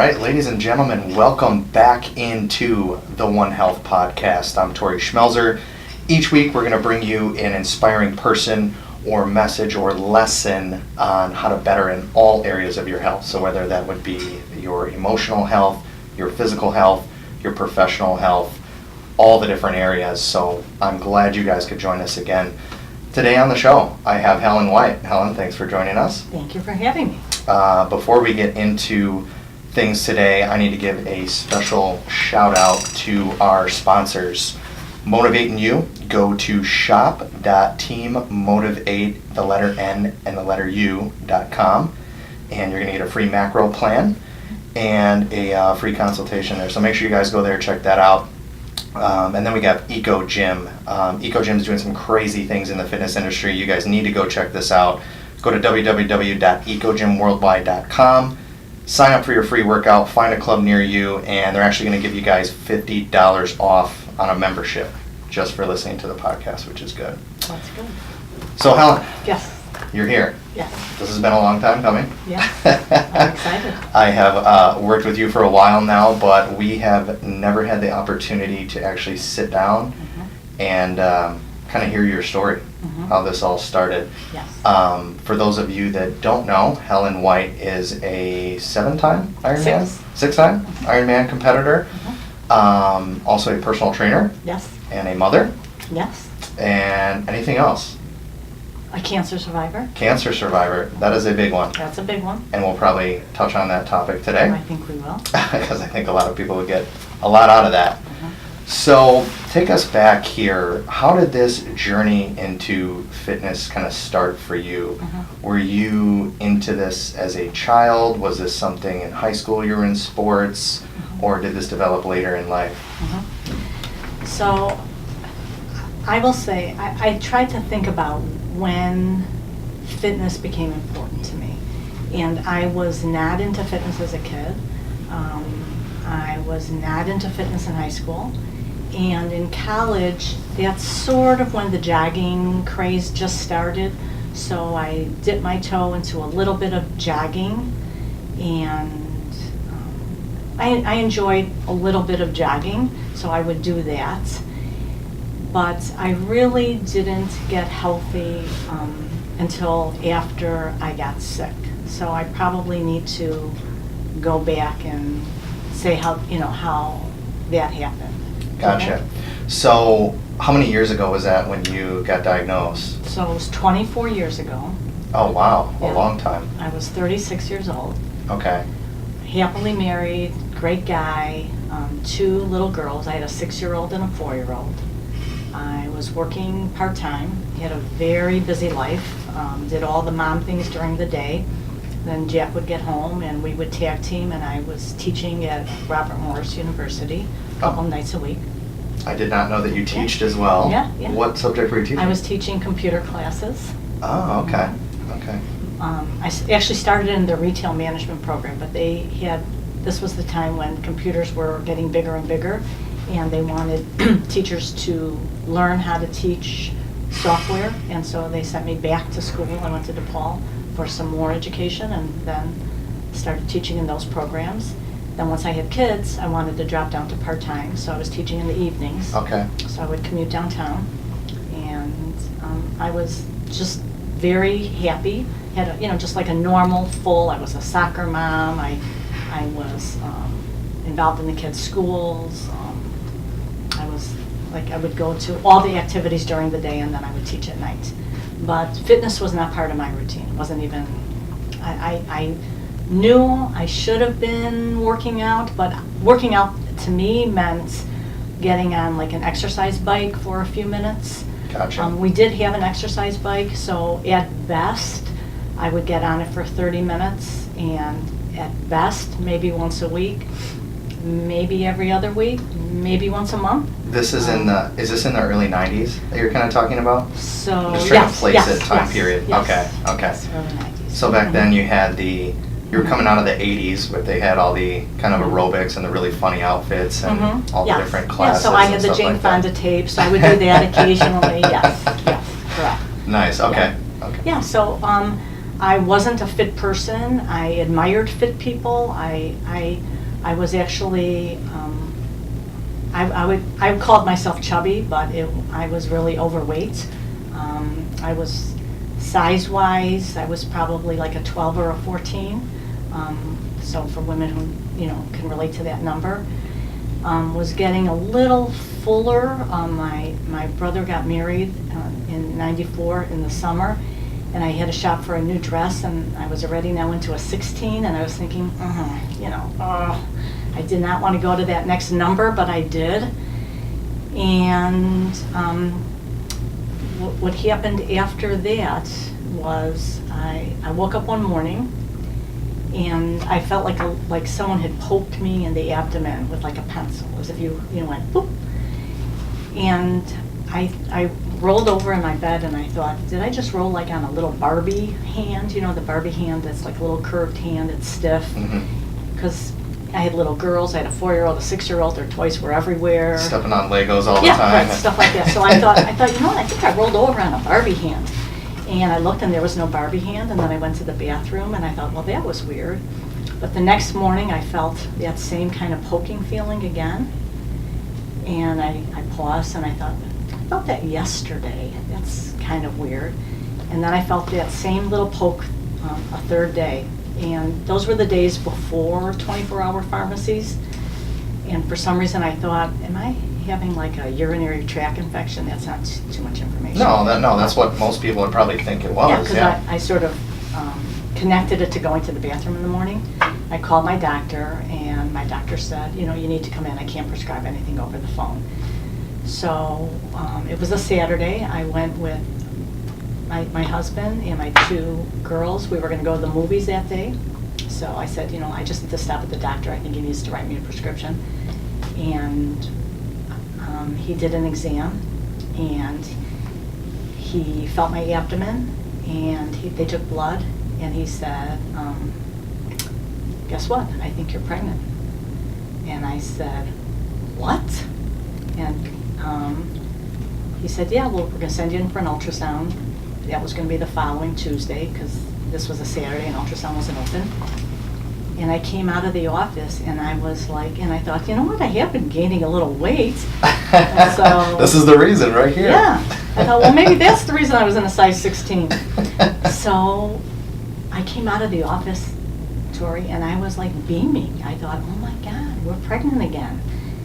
right, ladies and gentlemen, welcome back into the One Health Podcast. I'm Tori Schmelzer. Each week we're going to bring you an inspiring person or message or lesson on how to better in all areas of your health. So whether that would be your emotional health, your physical health, your professional health, all the different areas. So I'm glad you guys could join us again. Today on the show, I have Helen White. Helen, thanks for joining us. Thank you for having me. Before we get into things today, I need to give a special shout out to our sponsors. Motivating You, go to shop.teammotivate, the letter N and the letter U.com, and you're going to get a free macro plan and a free consultation there. So make sure you guys go there, check that out. And then we got Eco Gym. Eco Gym is doing some crazy things in the fitness industry. You guys need to go check this out. Go to www.ecogymworldwide.com, sign up for your free workout, find a club near you, and they're actually going to give you guys $50 off on a membership just for listening to the podcast, which is good. That's good. So Helen, Yes. you're here. Yes. This has been a long time coming. Yeah. I'm excited. I have worked with you for a while now, but we have never had the opportunity to actually sit down and kind of hear your story, how this all started. Yes. For those of you that don't know, Helen White is a seven-time Ironman? Six-time Ironman competitor, also a personal trainer. Yes. And a mother. Yes. And anything else? A cancer survivor. Cancer survivor. That is a big one. That's a big one. And we'll probably touch on that topic today. I think we will. Because I think a lot of people would get a lot out of that. So take us back here. How did this journey into fitness kind of start for you? Were you into this as a child? Was this something in high school you were in sports? Or did this develop later in life? So I will say, I tried to think about when fitness became important to me. And I was not into fitness as a kid. I was not into fitness in high school. And in college, that's sort of when the jogging craze just started. So I dipped my toe into a little bit of jogging, and I enjoyed a little bit of jogging, so I would do that. But I really didn't get healthy until after I got sick. So I probably need to go back and say how that happened. Gotcha. Okay. So how many years ago was that when you got diagnosed? So it was 24 years ago. Oh, wow. A Yeah. long time. I was 36 years old. Okay. Happily married, great guy, 2 little girls. I had a 6-year-old and a 4-year-old. I was working part-time, had a very busy life, did all the mom things during the day. Then Jack would get home and we would tag team, and I was teaching at Robert Morris University a couple nights a week. I did not know that you teached as well. Yeah. What subject were you teaching? I was teaching computer classes. Oh, okay. Okay. Actually started in the retail management program, but this was the time when computers were getting bigger and bigger, and they wanted teachers to learn how to teach software, and so they sent me back to school. I went to DePaul for some more education, and then started teaching in those programs. Then once I had kids, I wanted to drop down to part-time, so I was teaching in the evenings. Okay. So I would commute downtown, and I was just very happy. Had just like a normal I was a soccer mom. I was involved in the kids' schools. I would go to all the activities during the day, and then I would teach at night. But fitness was not part of my routine. It wasn't even, I knew I should have been working out, but working out to me meant getting on like an exercise bike for a few minutes. Gotcha. We did have an exercise bike, so at best, I would get on it for 30 minutes, and at best, maybe once a week, maybe every other week, maybe once a month. This is is this in the early 90s that you're kind of talking about? So, Just trying to place it, time period. Yes. Okay. Yes, early 90s. So back then you had you were coming out of the 80s, but they had all the kind of aerobics and the really funny outfits and all the different classes. Yeah, so I had and the stuff Jane like that. Fonda tapes, so I would do that occasionally. Yes, correct. Nice. Okay. Okay. Yeah, so I wasn't a fit person. I admired fit people. I was actually, I would call myself chubby, but I was really overweight. I was size-wise, I was probably like a 12 or a 14. So for women who, you know, can relate to that number. Was getting a little fuller. My brother got married in '94 in the summer, and I had to shop for a new dress, and I was already now into a 16, and I was thinking, you know, I did not want to go to that next number, but I did. And what happened after that was I woke up one morning, and I felt like someone had poked me in the abdomen with like a pencil, as if you went boop. And I rolled over in my bed, and I thought, did I just roll like on a little Barbie hand? You know, the Barbie hand that's like a little curved hand, it's stiff. Because I had little girls, I had a 4-year-old, a 6-year-old, their toys were everywhere. Stepping on Legos all the time. Yeah, right, stuff like that. So I thought, you know what, I think I rolled over on a Barbie hand. And I looked, and there was no Barbie hand, and then I went to the bathroom, and I thought, well, that was weird. But the next morning, I felt that same kind of poking feeling again. And I paused, and I thought, I felt that yesterday. That's kind of weird. And then I felt that same little poke a third day. And those were the days before 24-hour pharmacies. And for some reason, I thought, am I having like a urinary tract infection? That's not too much information. No, that's what most people would probably think it was. Yeah, because I sort of connected it to going to the bathroom in the morning. I called my doctor, and my doctor said, you know, you need to come in. I can't prescribe anything over the phone. So it was a Saturday. I went with my husband and my 2 girls. We were going to go to the movies that day. So I said, you know, I just need to stop at the doctor. I think he needs to write me a prescription. And he did an exam, and he felt my abdomen, and they took blood, and he said, guess what? I think you're pregnant. And I said, what? And he said, yeah, well, we're going to send you in for an ultrasound. That was going to be the following Tuesday, because this was a Saturday and ultrasound wasn't open. And I came out of the office, and I was like, and I thought, you know what, I have been gaining a little weight. So, this is the reason right here. Yeah. I thought, well, maybe that's the reason I was in a size 16. So I came out of the office, Tori, and I was like beaming. I thought, oh my God, we're pregnant again.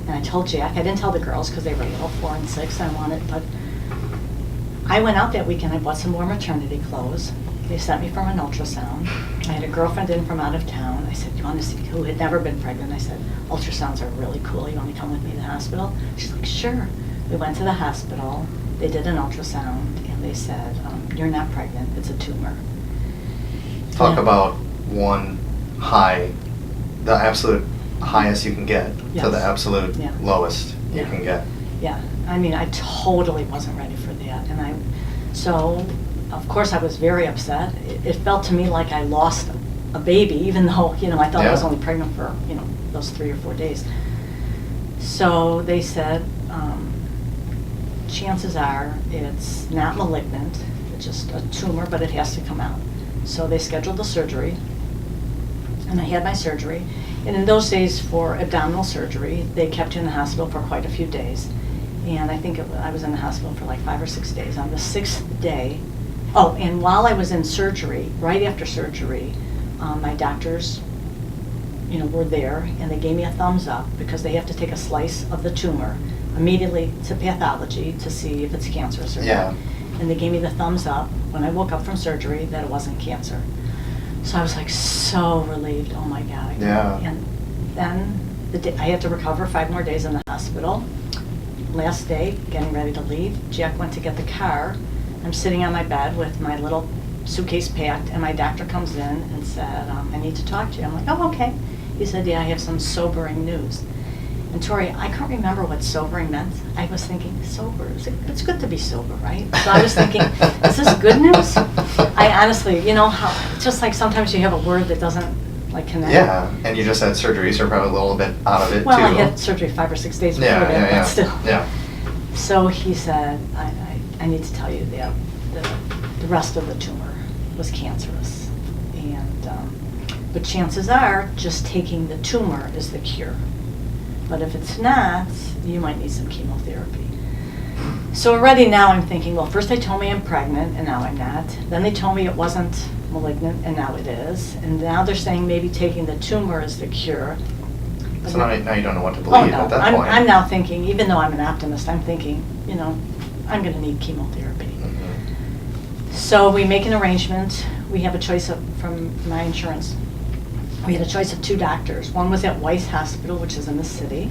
And I told Jack, I didn't tell the girls because they were little, 4 and 6, I wanted, but I went out that weekend, I bought some more maternity clothes. They sent me for an ultrasound. I had a girlfriend in from out of town. I said, you want to see, who had never been pregnant? I said, ultrasounds are really cool. You want to come with me to the hospital? She's like, sure. We went to the hospital. They did an ultrasound, and they said, you're not pregnant. It's a tumor. Talk about one high, the absolute highest you can get to the absolute lowest you can get. Yeah. I mean, I totally wasn't ready for that. So, of course, I was very upset. It felt to me like I lost a baby, even though, you know, I thought I was only pregnant for, you know, those 3 or 4 days. So they said, chances are it's not malignant, it's just a tumor, but it has to come out. So they scheduled the surgery, and I had my surgery. And in those days, for abdominal surgery, they kept you in the hospital for quite a few days. And I think I was in the hospital for like 5 or 6 days. On the 6th day, and while I was in surgery, right after surgery, my doctors, you know, were there, and they gave me a thumbs up because they have to take a slice of the tumor immediately to pathology to see if it's cancerous or not. And they gave me the thumbs up when I woke up from surgery that it wasn't cancer. So I was like so relieved. Oh my God. And then I had to recover 5 more days in the hospital. Last day, getting ready to leave, Jack went to get the car. I'm sitting on my bed with my little suitcase packed, and my doctor comes in and said, I need to talk to you. I'm like, oh, okay. He said, yeah, I have some sobering news. And Tori, I can't remember what sobering meant. I was thinking, sober, it's good to be sober, right? So I was thinking, is this good news? I honestly, you know, how just like sometimes you have a word that doesn't like connect. Yeah, and you just had surgery, so you're probably a little bit out of it well, too. Well, I had surgery 5 or 6 days before that, but still. Yeah. So he said, I need to tell you the rest of the tumor. was cancerous. And, but chances are, just taking the tumor is the cure. But if it's not, you might need some chemotherapy. So already now I'm thinking, well, first they told me I'm pregnant, and now I'm not. Then they told me it wasn't malignant, and now it is. And now they're saying maybe taking the tumor is the cure. So now you don't know what to believe at that point. I'm now thinking, even though I'm an optimist, I'm thinking, I'm going to need chemotherapy. Mm-hmm. So we make an arrangement. We have a choice from my insurance. We had a choice of 2 doctors. One was at Weiss Hospital, which is in the city,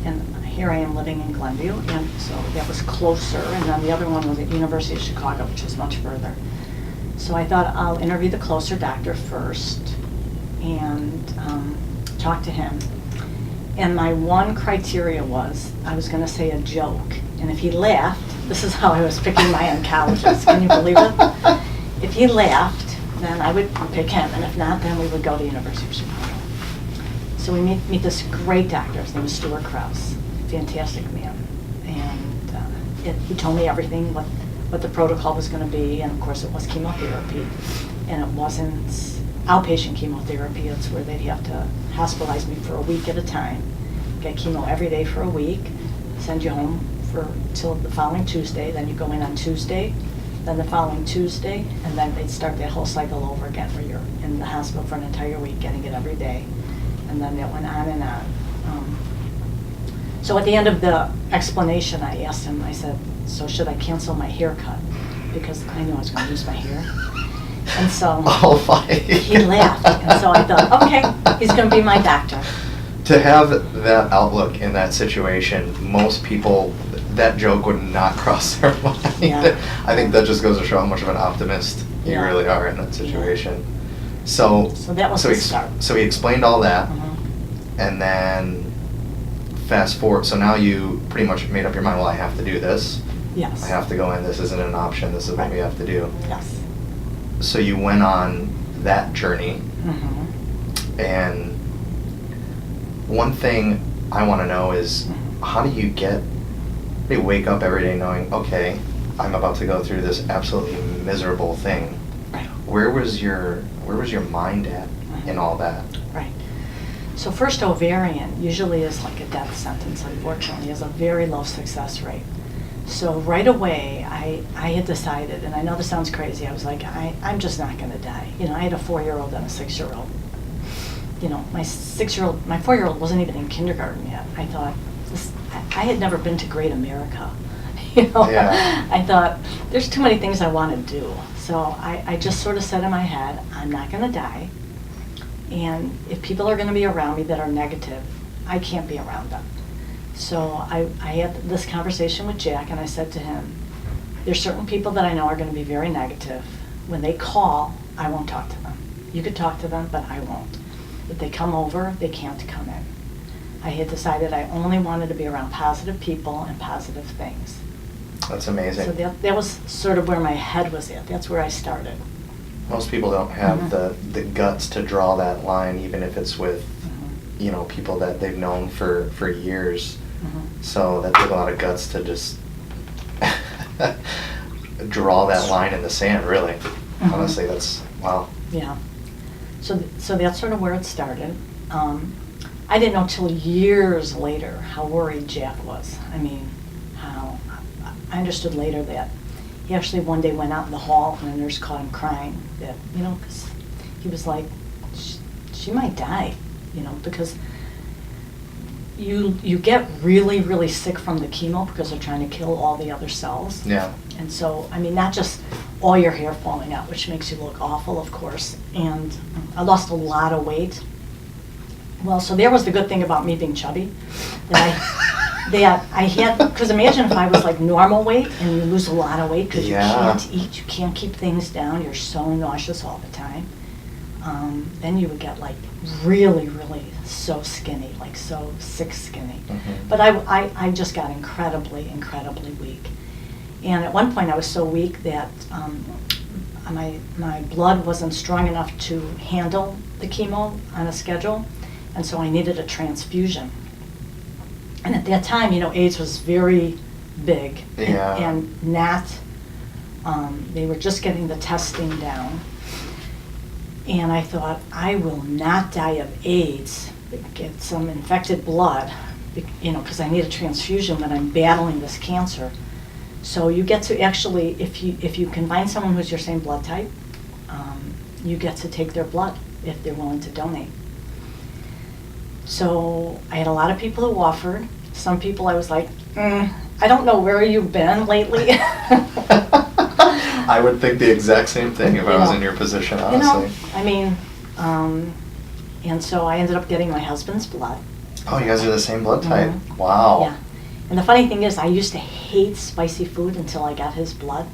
and here I am living in Glenview, and so that was closer. And then the other one was at University of Chicago, which is much further. So I thought I'll interview the closer doctor first and talk to him. And my one criteria was I was going to say a joke, and if he laughed, this is how I was picking my oncologist. Can you believe it? If he laughed, then I would pick him, and if not, then we would go to University of Chicago. So we meet this great doctor. His name is Stuart Krause, fantastic man, and he told me everything, what the protocol was going to be, and of course it was chemotherapy, and it wasn't outpatient chemotherapy. It's where they'd have to hospitalize me for a week at a time, get chemo every day for a week, send you home till the following Tuesday, then you go in on Tuesday, then the following Tuesday, and then they'd start that whole cycle over again where you're in the hospital for an entire week getting it every day. And then that went on and on. So at the end of the explanation, I asked him, I said, so should I cancel my haircut? Because I knew I was going to lose my hair. And so he laughed. And so I thought, okay, he's going to be my doctor. To have that outlook in that situation, most people, that joke would not cross their mind. Yeah. I think that just goes to show how much of an optimist you really are in that situation. So that was the start. So he explained all that, Mm-hmm. and then fast forward. So now you pretty much made up your mind. Well, I have to do this. Yes. I have to go in. This isn't an option. This is what we have to do. Yes. So you went on that journey, Mm-hmm. and one thing I want to know is, how do you wake up every day knowing, okay, I'm about to go through this absolutely miserable thing. Right. Where was your mind at in all that? Right. So first, ovarian usually is like a death sentence, unfortunately, has a very low success rate. So right away, I had decided, and I know this sounds crazy, I was like, I'm just not going to die. I had a 4-year-old and a 6-year-old. My 4-year-old wasn't even in kindergarten yet. I thought, I had never been to Great America. Yeah. I thought, there's too many things I want to do. So I just sort of said in my head, I'm not going to die. And if people are going to be around me that are negative, I can't be around them. So I had this conversation with Jack, and I said to him, there's certain people that I know are going to be very negative. When they call, I won't talk to them. You could talk to them, but I won't. If they come over, they can't come in. I had decided I only wanted to be around positive people and positive things. That's amazing. So that was sort of where my head was at. That's where I started. Most people don't have Mm-hmm. the guts to draw that line, even if it's with Mm-hmm. People that they've known for years. Mm-hmm. So that took a lot of guts to just draw that line in the sand, really. Mm-hmm. Honestly, that's, wow. Yeah. So that's sort of where it started. I didn't know till years later how worried Jack was. I understood later that he actually one day went out in the hall and a nurse caught him crying. That, because he was like, she might die, because you get really, really sick from the chemo because they're trying to kill all the other cells. Yeah. And so, not just all your hair falling out, which makes you look awful, of course. And I lost a lot of weight. Well, so there was the good thing about me being chubby, that I had, because imagine if I was like normal weight and you lose a lot of weight because you can't eat, you can't keep things down, you're so nauseous all the time. Then you would get like really, really so skinny, like so sick skinny. Mm-hmm. But I just got incredibly, incredibly weak. And at one point I was so weak that my blood wasn't strong enough to handle the chemo on a schedule, and so I needed a transfusion. And at that time, AIDS was very big, Yeah. and Nat They were just getting the testing down. And I thought, I will not die of AIDS, get some infected blood, because I need a transfusion when I'm battling this cancer. So you get to actually, if you can find someone who's your same blood type, you get to take their blood if they're willing to donate. So I had a lot of people who offered. Some people I was like, I don't know where you've been lately. I would think the exact same thing if I was in your position, honestly. And so I ended up getting my husband's blood. Oh, you guys are the same blood type? Mhm. Wow. Yeah. And the funny thing is, I used to hate spicy food until I got his blood.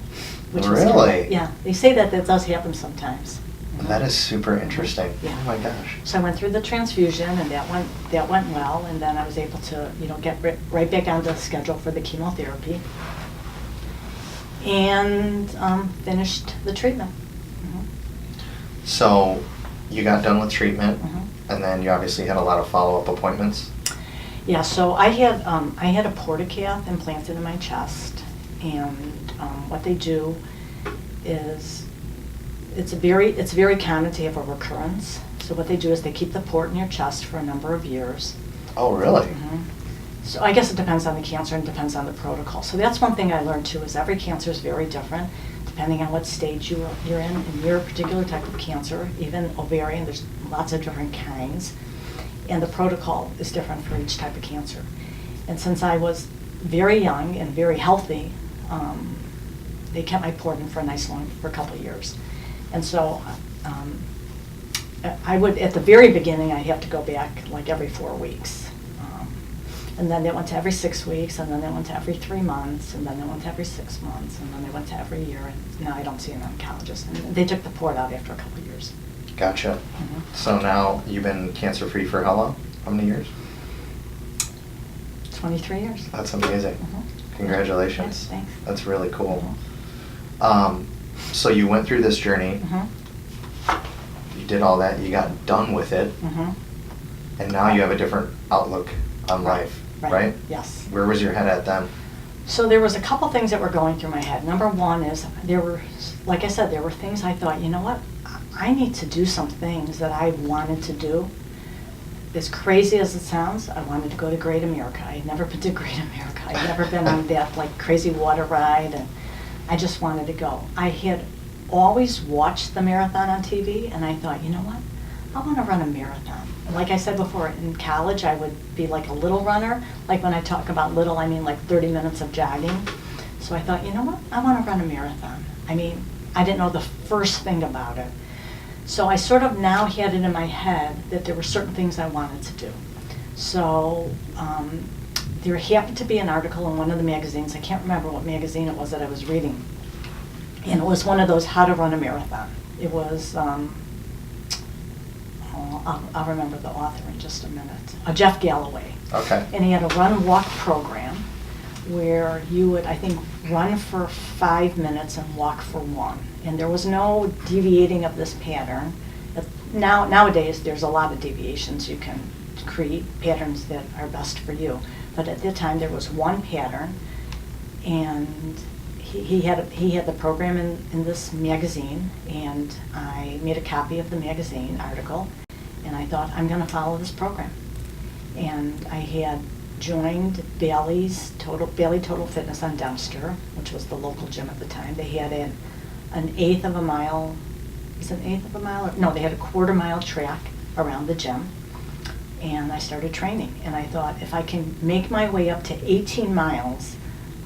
Really? Yeah. They say that does happen sometimes. That is super interesting. Yeah. Oh my gosh. So I went through the transfusion, and that went well, and then I was able to, get right back on the schedule for the chemotherapy, and finished the treatment. So you got done with treatment, Mhm. and then you obviously had a lot of follow-up appointments. Yeah, so I had a portacath implanted in my chest, and what they do is it's very common to have a recurrence. So what they do is they keep the port in your chest for a number of years. Oh, really? Mhm. So I guess it depends on the cancer and depends on the protocol. So that's one thing I learned too, is every cancer is very different depending on what stage you're in your particular type of cancer. Even ovarian, there's lots of different kinds, and the protocol is different for each type of cancer. And since I was very young and very healthy, they kept my port in for a couple of years. And so I would, at the very beginning, I'd have to go back like every 4 weeks. And then they went to every 6 weeks, and then they went to every 3 months, and then they went to every 6 months, and then they went to every year. And now I don't see an oncologist. And they took the port out after a couple of years. Gotcha. Mhm. So now you've been cancer-free for how long? How many years? 23 years. That's amazing. Mhm. Congratulations. Yes, thanks. That's really cool. Mhm. So you went through this journey, Mhm. you did all that, you got done with it, Mhm. and now you have a different outlook on life, right? Yes. Where was your head at then? So there was a couple things that were going through my head. Number one is like I said, there were things I thought, you know what, I need to do some things that I wanted to do. As crazy as it sounds, I wanted to go to Great America. I had never been to Great America. I'd never been on that like crazy water ride, and I just wanted to go. I had always watched the marathon on TV, and I thought, you know what, I want to run a marathon. And like I said before, in college I would be like a little runner. Like when I talk about little, I mean like 30 minutes of jogging. So I thought, you know what, I want to run a marathon. I mean, I didn't know the first thing about it. So I sort of now had it in my head that there were certain things I wanted to do. So there happened to be an article in one of the magazines, I can't remember what magazine it was that I was reading, and it was one of those how to run a marathon. It was, I'll remember the author in just a minute, Jeff Galloway. Okay. And he had a run-walk program where you would, I think, run for 5 minutes and walk for 1. And there was no deviating of this pattern. Nowadays, there's a lot of deviations. You can create patterns that are best for you. But at that time, there was one pattern, and he had the program in this magazine, and I made a copy of the magazine article, and I thought, I'm going to follow this program. And I had joined Bailey Total Fitness on Dempster, which was the local gym at the time. They had an eighth of a mile, is it an eighth of a mile? No, they had a quarter-mile track around the gym. And I started training. And I thought, if I can make my way up to 18 miles,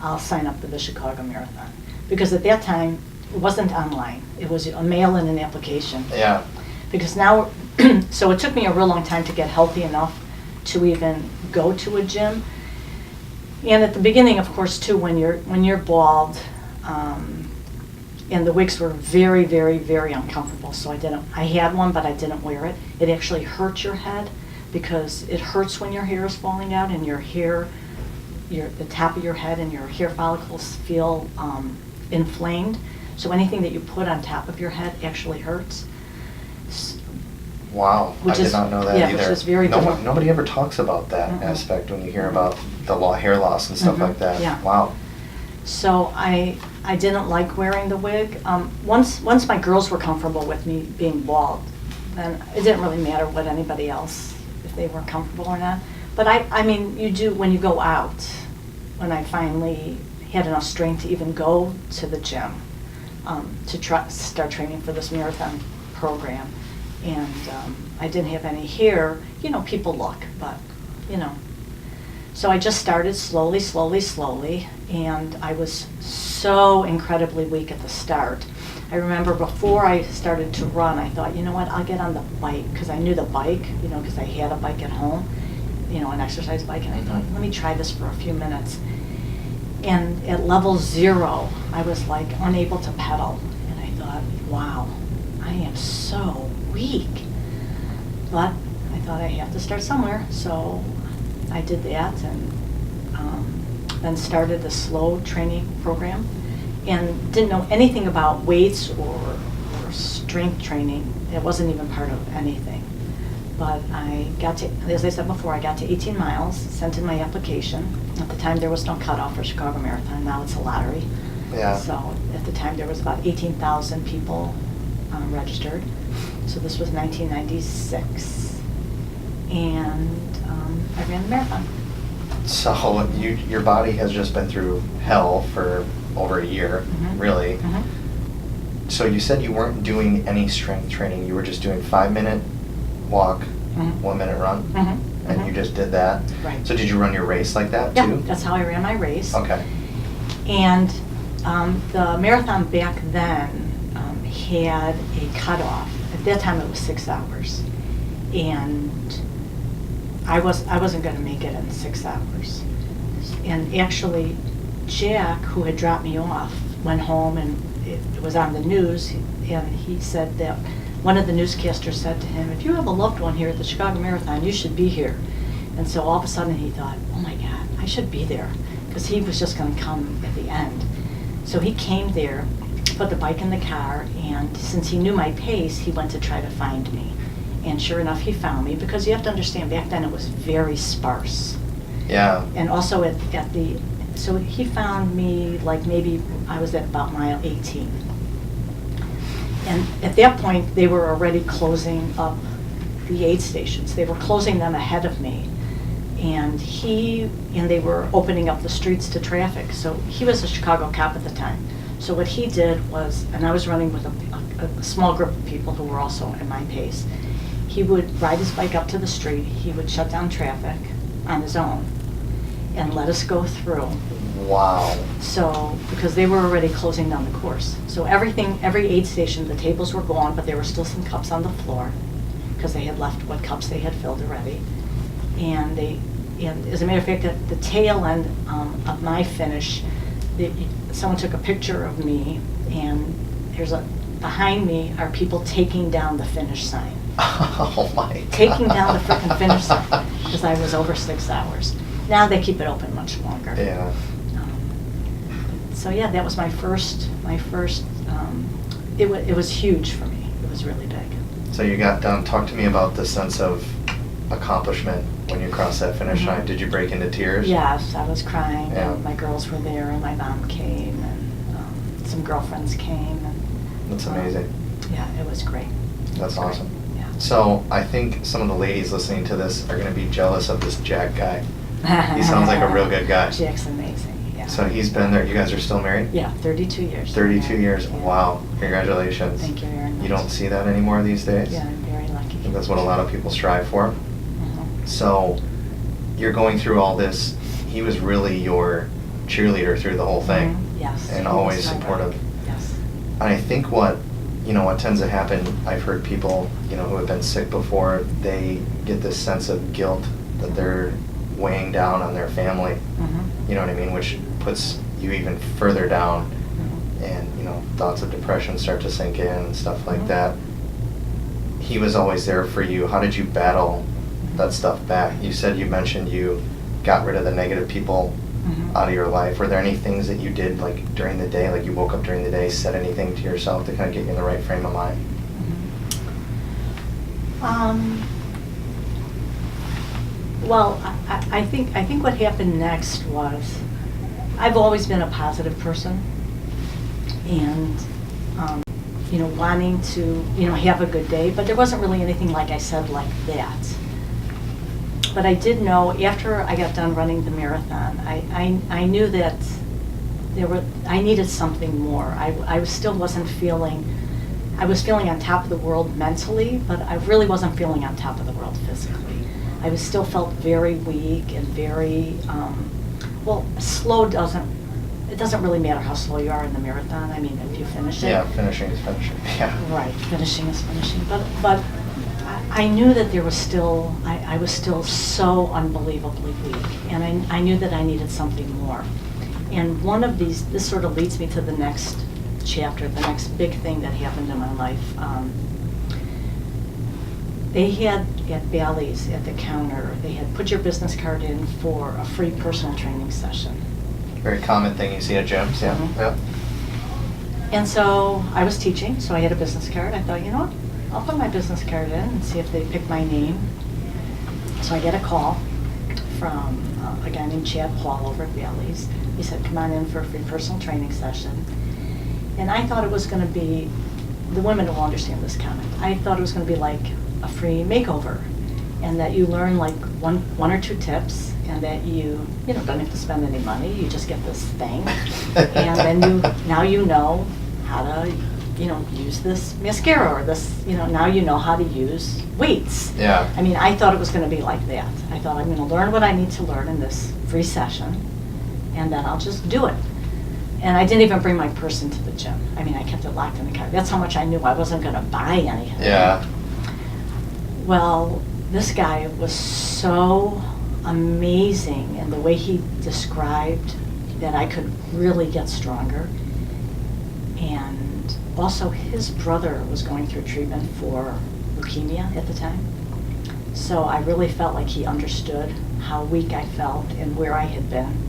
I'll sign up for the Chicago Marathon. Because at that time, it wasn't online. It was a mail-in an application. Yeah. Because now, so it took me a real long time to get healthy enough to even go to a gym. And at the beginning, of course, too, when you're bald, and the wigs were very, very, very uncomfortable. So I had one, but I didn't wear it. It actually hurts your head because it hurts when your hair is falling out and the top of your head and your hair follicles feel inflamed. So anything that you put on top of your head actually hurts. Wow, I did not know that either. Which is very different. Nobody ever talks about that aspect when you hear about the hair loss and stuff like that. Yeah. Wow. So I didn't like wearing the wig. Once my girls were comfortable with me being bald, then it didn't really matter what anybody else, if they were comfortable or not. But I mean, you do, when you go out, when I finally had enough strength to even go to the gym, to start training for this marathon program, and I didn't have any hair, you know, people look, but, you know. So I just started slowly, and I was so incredibly weak at the start. I remember before I started to run, I thought, you know what, I'll get on the bike, because I knew the bike, you know, because I had a bike at home, you know, an exercise bike, and I thought, let me try this for a few minutes. And at level 0, I was like unable to pedal, and I thought, wow, I am so weak. But I thought I have to start somewhere, so I did that, and then started a slow training program, and didn't know anything about weights or strength training. It wasn't even part of anything. But I got to, as I said before, I got to 18 miles, sent in my application. At the time, there was no cutoff for Chicago Marathon. Now it's a lottery. Yeah. So at the time, there was about 18,000 people registered. So this was 1996. And I ran the marathon. So your body has just been through hell for over a year, really. Mm-hmm. So you said you weren't doing any strength training. You were just doing 5-minute walk, 1-minute run, and you just did that. Right. So did you run your race like that Yeah, too? that's how I ran my race. Okay. And the marathon back then had a cutoff. At that time, it was 6 hours, and I wasn't going to make it in 6 hours. And actually, Jack, who had dropped me off, went home, and it was on the news, and he said that one of the newscasters said to him, if you have a loved one here at the Chicago Marathon, you should be here. And so all of a sudden he thought, oh my God, I should be there, because he was just going to come at the end. So he came there, put the bike in the car, and since he knew my pace, he went to try to find me. And sure enough, he found me, because you have to understand, back then it was very sparse. Yeah. And also so he found me, like, maybe I was at about mile 18. And at that point, they were already closing up the aid stations. They were closing them ahead of me. And they were opening up the streets to traffic. So he was a Chicago cop at the time. So what he did was, and I was running with a small group of people who were also at my pace, he would ride his bike up to the street, he would shut down traffic on his own, and let us go through. Wow. So, because they were already closing down the course. So every aid station, the tables were gone, but there were still some cups on the floor, because they had left what cups they had filled already. And as a matter of fact, at the tail end of my finish, someone took a picture of me, and behind me are people taking down the finish sign. Oh my God. Taking down the frickin' finish sign, because I was over 6 hours. Now they keep it open much longer. Yeah. So yeah, that was my first. It was huge for me. It was really big. So you got done. Talk to me about the sense of accomplishment when you crossed that finish line. Did you break into tears? Yes, I was crying. Yeah. And my girls were there, and my mom came, and some girlfriends came. And, That's amazing. Yeah, it was great. That's awesome. Great. Yeah. So I think some of the ladies listening to this are going to be jealous of this Jack guy. He sounds like a real good guy. Jack's amazing. Yeah. So he's been there. You guys are still married? Yeah, 32 years. 32 years. Yeah. Wow. Congratulations. Thank you very much. You don't see that anymore these days? Yeah, I'm very lucky. I think that's what a lot of people strive for. Mhm. So you're going through all this. He was really your cheerleader through the whole thing. Mhm. Yes. And he always was my supportive. brother. Yes. And I think what tends to happen, I've heard people, who have been sick before, they get this sense of guilt that they're weighing down on their family. Mhm. You know what I mean? Which puts you even further down. Mhm. And, thoughts of depression start to sink in and stuff like Mhm. that. He was always there for you. How did you battle that stuff back? You mentioned you got rid of the negative people Mhm. out of your life. Were there any things that you did, like during the day, like you woke up during the day, said anything to yourself to kind of get you in the right frame of mind? Well, I think what happened next was I've always been a positive person, and wanting to have a good day, but there wasn't really anything, like I said, like that. But I did know after I got done running the marathon, I knew that I needed something more. I still wasn't feeling. I was feeling on top of the world mentally, but I really wasn't feeling on top of the world physically. I still felt very weak and very, slow it doesn't really matter how slow you are in the marathon. I mean, if you finish it. Yeah, finishing is finishing, yeah. Right, finishing is finishing. But I knew that there was still, I was still so unbelievably weak. And I knew that I needed something more. And one of these, this sort of leads me to the next chapter, the next big thing that happened in my life. They had at Bally's, at the counter, they had put your business card in for a free personal training session. Very common thing you see at gyms, yeah. Mhm. Yeah. And so I was teaching, so I had a business card. I thought, you know what, I'll put my business card in and see if they pick my name. So I get a call from a guy named Chad Paul over at Bally's. He said, come on in for a free personal training session. And I thought it was going to be, the women will understand this comment, I thought it was going to be like a free makeover, and that you learn like one or two tips, and that you don't have to spend any money, you just get this thing, and then now you know how to use this mascara, or this, now you know how to use weights. Yeah. I mean, I thought it was going to be like that. I thought, I'm going to learn what I need to learn in this free session, and then I'll just do it. And I didn't even bring my purse into the gym. I mean, I kept it locked in the car. That's how much I knew I wasn't going to buy anything. Yeah. Well, this guy was so amazing in the way he described that I could really get stronger. And also, his brother was going through treatment for leukemia at the time. So I really felt like he understood how weak I felt and where I had been.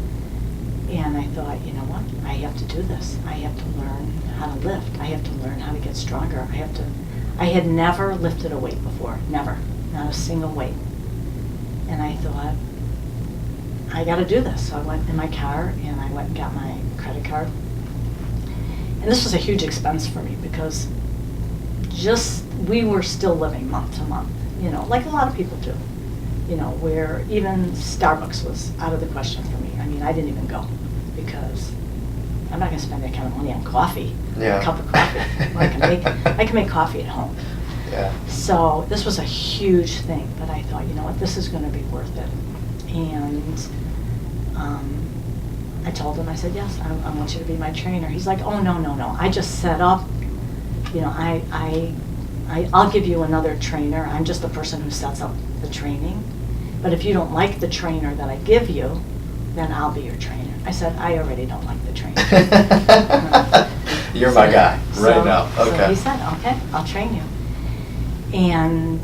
And I thought, you know what, I have to do this. I have to learn how to lift. I have to learn how to get stronger. I had never lifted a weight before, never, not a single weight. And I thought, I got to do this. So I went in my car and I went and got my credit card. And this was a huge expense for me because we were still living month to month, like a lot of people do, where even Starbucks was out of the question for me. I mean, I didn't even go because I'm not going to spend that kind of money on coffee, Yeah. a cup of coffee. I can make coffee at home. Yeah. So this was a huge thing, but I thought, you know what, this is going to be worth it. And I told him, I said, yes, I want you to be my trainer. He's like, oh, no. I just set up, I'll give you another trainer. I'm just the person who sets up the training. But if you don't like the trainer that I give you, then I'll be your trainer. I said, I already don't like the trainer. You're my guy right now. Okay. So he said, okay, I'll train you. And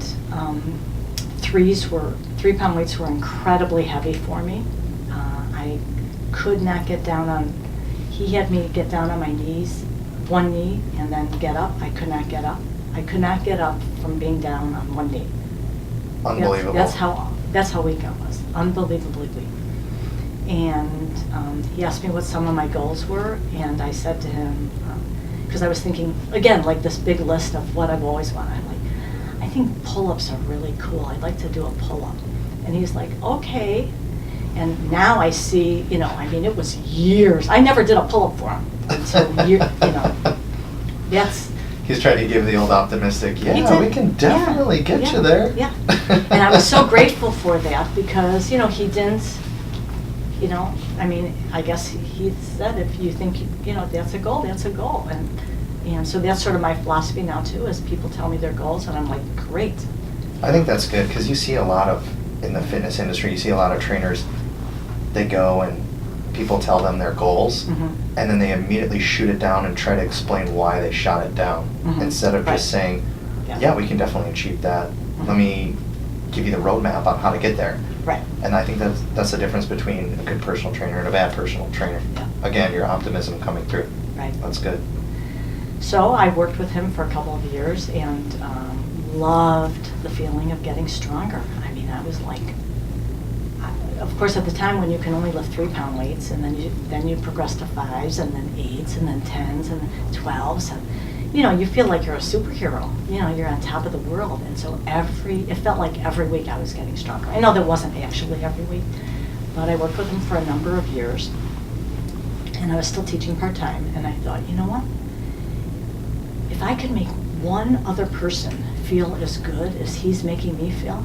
3-pound weights were incredibly heavy for me. I could not get down on, he had me get down on my knees, one knee, and then get up. I could not get up. I could not get up from being down on one knee. Unbelievable. That's how weak I was, unbelievably weak. And he asked me what some of my goals were, and I said to him, because I was thinking, again, like this big list of what I've always wanted. I'm like, I think pull-ups are really cool. I'd like to do a pull-up. And he's like, okay. And now I see, I mean, it was years. I never did a pull-up for him until, that's... He's trying to give the old optimistic, yeah, we can definitely get you there. Yeah. And I was so grateful for that because, he didn't, I mean, I guess he said if you think, that's a goal, that's a goal. And so that's sort of my philosophy now too, is people tell me their goals and I'm like, great. I think that's good because you see a lot of, in the fitness industry, you see a lot of trainers, they go and people tell them their goals, Mm-hmm. and then they immediately shoot it down and try to explain why they shot it down, Mm-hmm. instead of Right. just saying, Yeah. yeah, we can definitely achieve that. Mm-hmm. Let me give you the roadmap on how to get there. Right. And I think that's the difference between a good personal trainer and a bad personal trainer. Yeah. Again, your optimism coming through. Right. That's good. So I worked with him for a couple of years and loved the feeling of getting stronger. I mean, I was like, of course, at the time when you can only lift 3-pound weights, and then you progress to 5s, and then 8s, and then 10s, and then 12s, and you feel like you're a superhero. You're on top of the world, and so it felt like every week I was getting stronger. I know that wasn't actually every week, but I worked with him for a number of years, and I was still teaching part-time, and I thought, you know what? If I could make one other person feel as good as he's making me feel,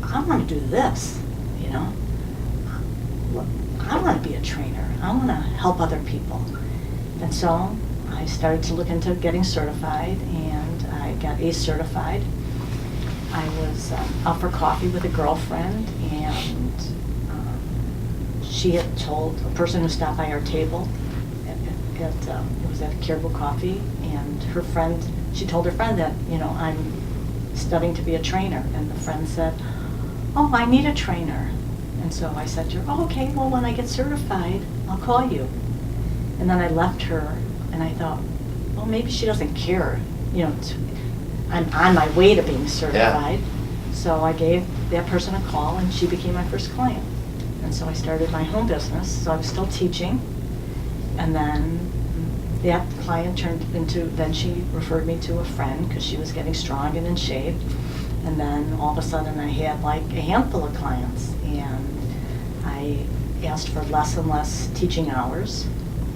I want to do this, I want to be a trainer. I want to help other people. And so I started to look into getting certified, and I got ACE certified. I was out for coffee with a girlfriend, and she had told a person who stopped by our table, it was at Caribou Coffee, and she told her friend that, I'm studying to be a trainer, and the friend said, oh, I need a trainer. And so I said to her, oh, okay, well, when I get certified, I'll call you. And then I left her, and I thought, well, maybe she doesn't care. I'm on my way to being certified. Yeah. So I gave that person a call, and she became my first client. And so I started my home business. So I was still teaching. And then that client then she referred me to a friend because she was getting strong and in shape. And then all of a sudden I had like a handful of clients, and I asked for less and less teaching hours,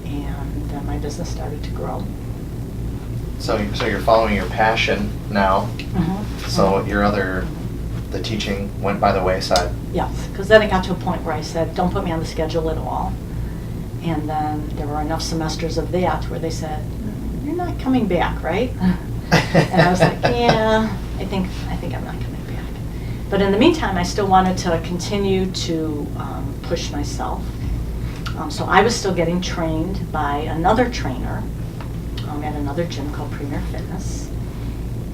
and then my business started to grow. So you're following your passion now. Mm-hmm. So the teaching went by the wayside. Yes, because then it got to a point where I said, don't put me on the schedule at all. And then there were enough semesters of that where they said, you're not coming back, right? And I was like, yeah, I think I'm not coming back. But in the meantime, I still wanted to continue to push myself. So I was still getting trained by another trainer at another gym called Premier Fitness.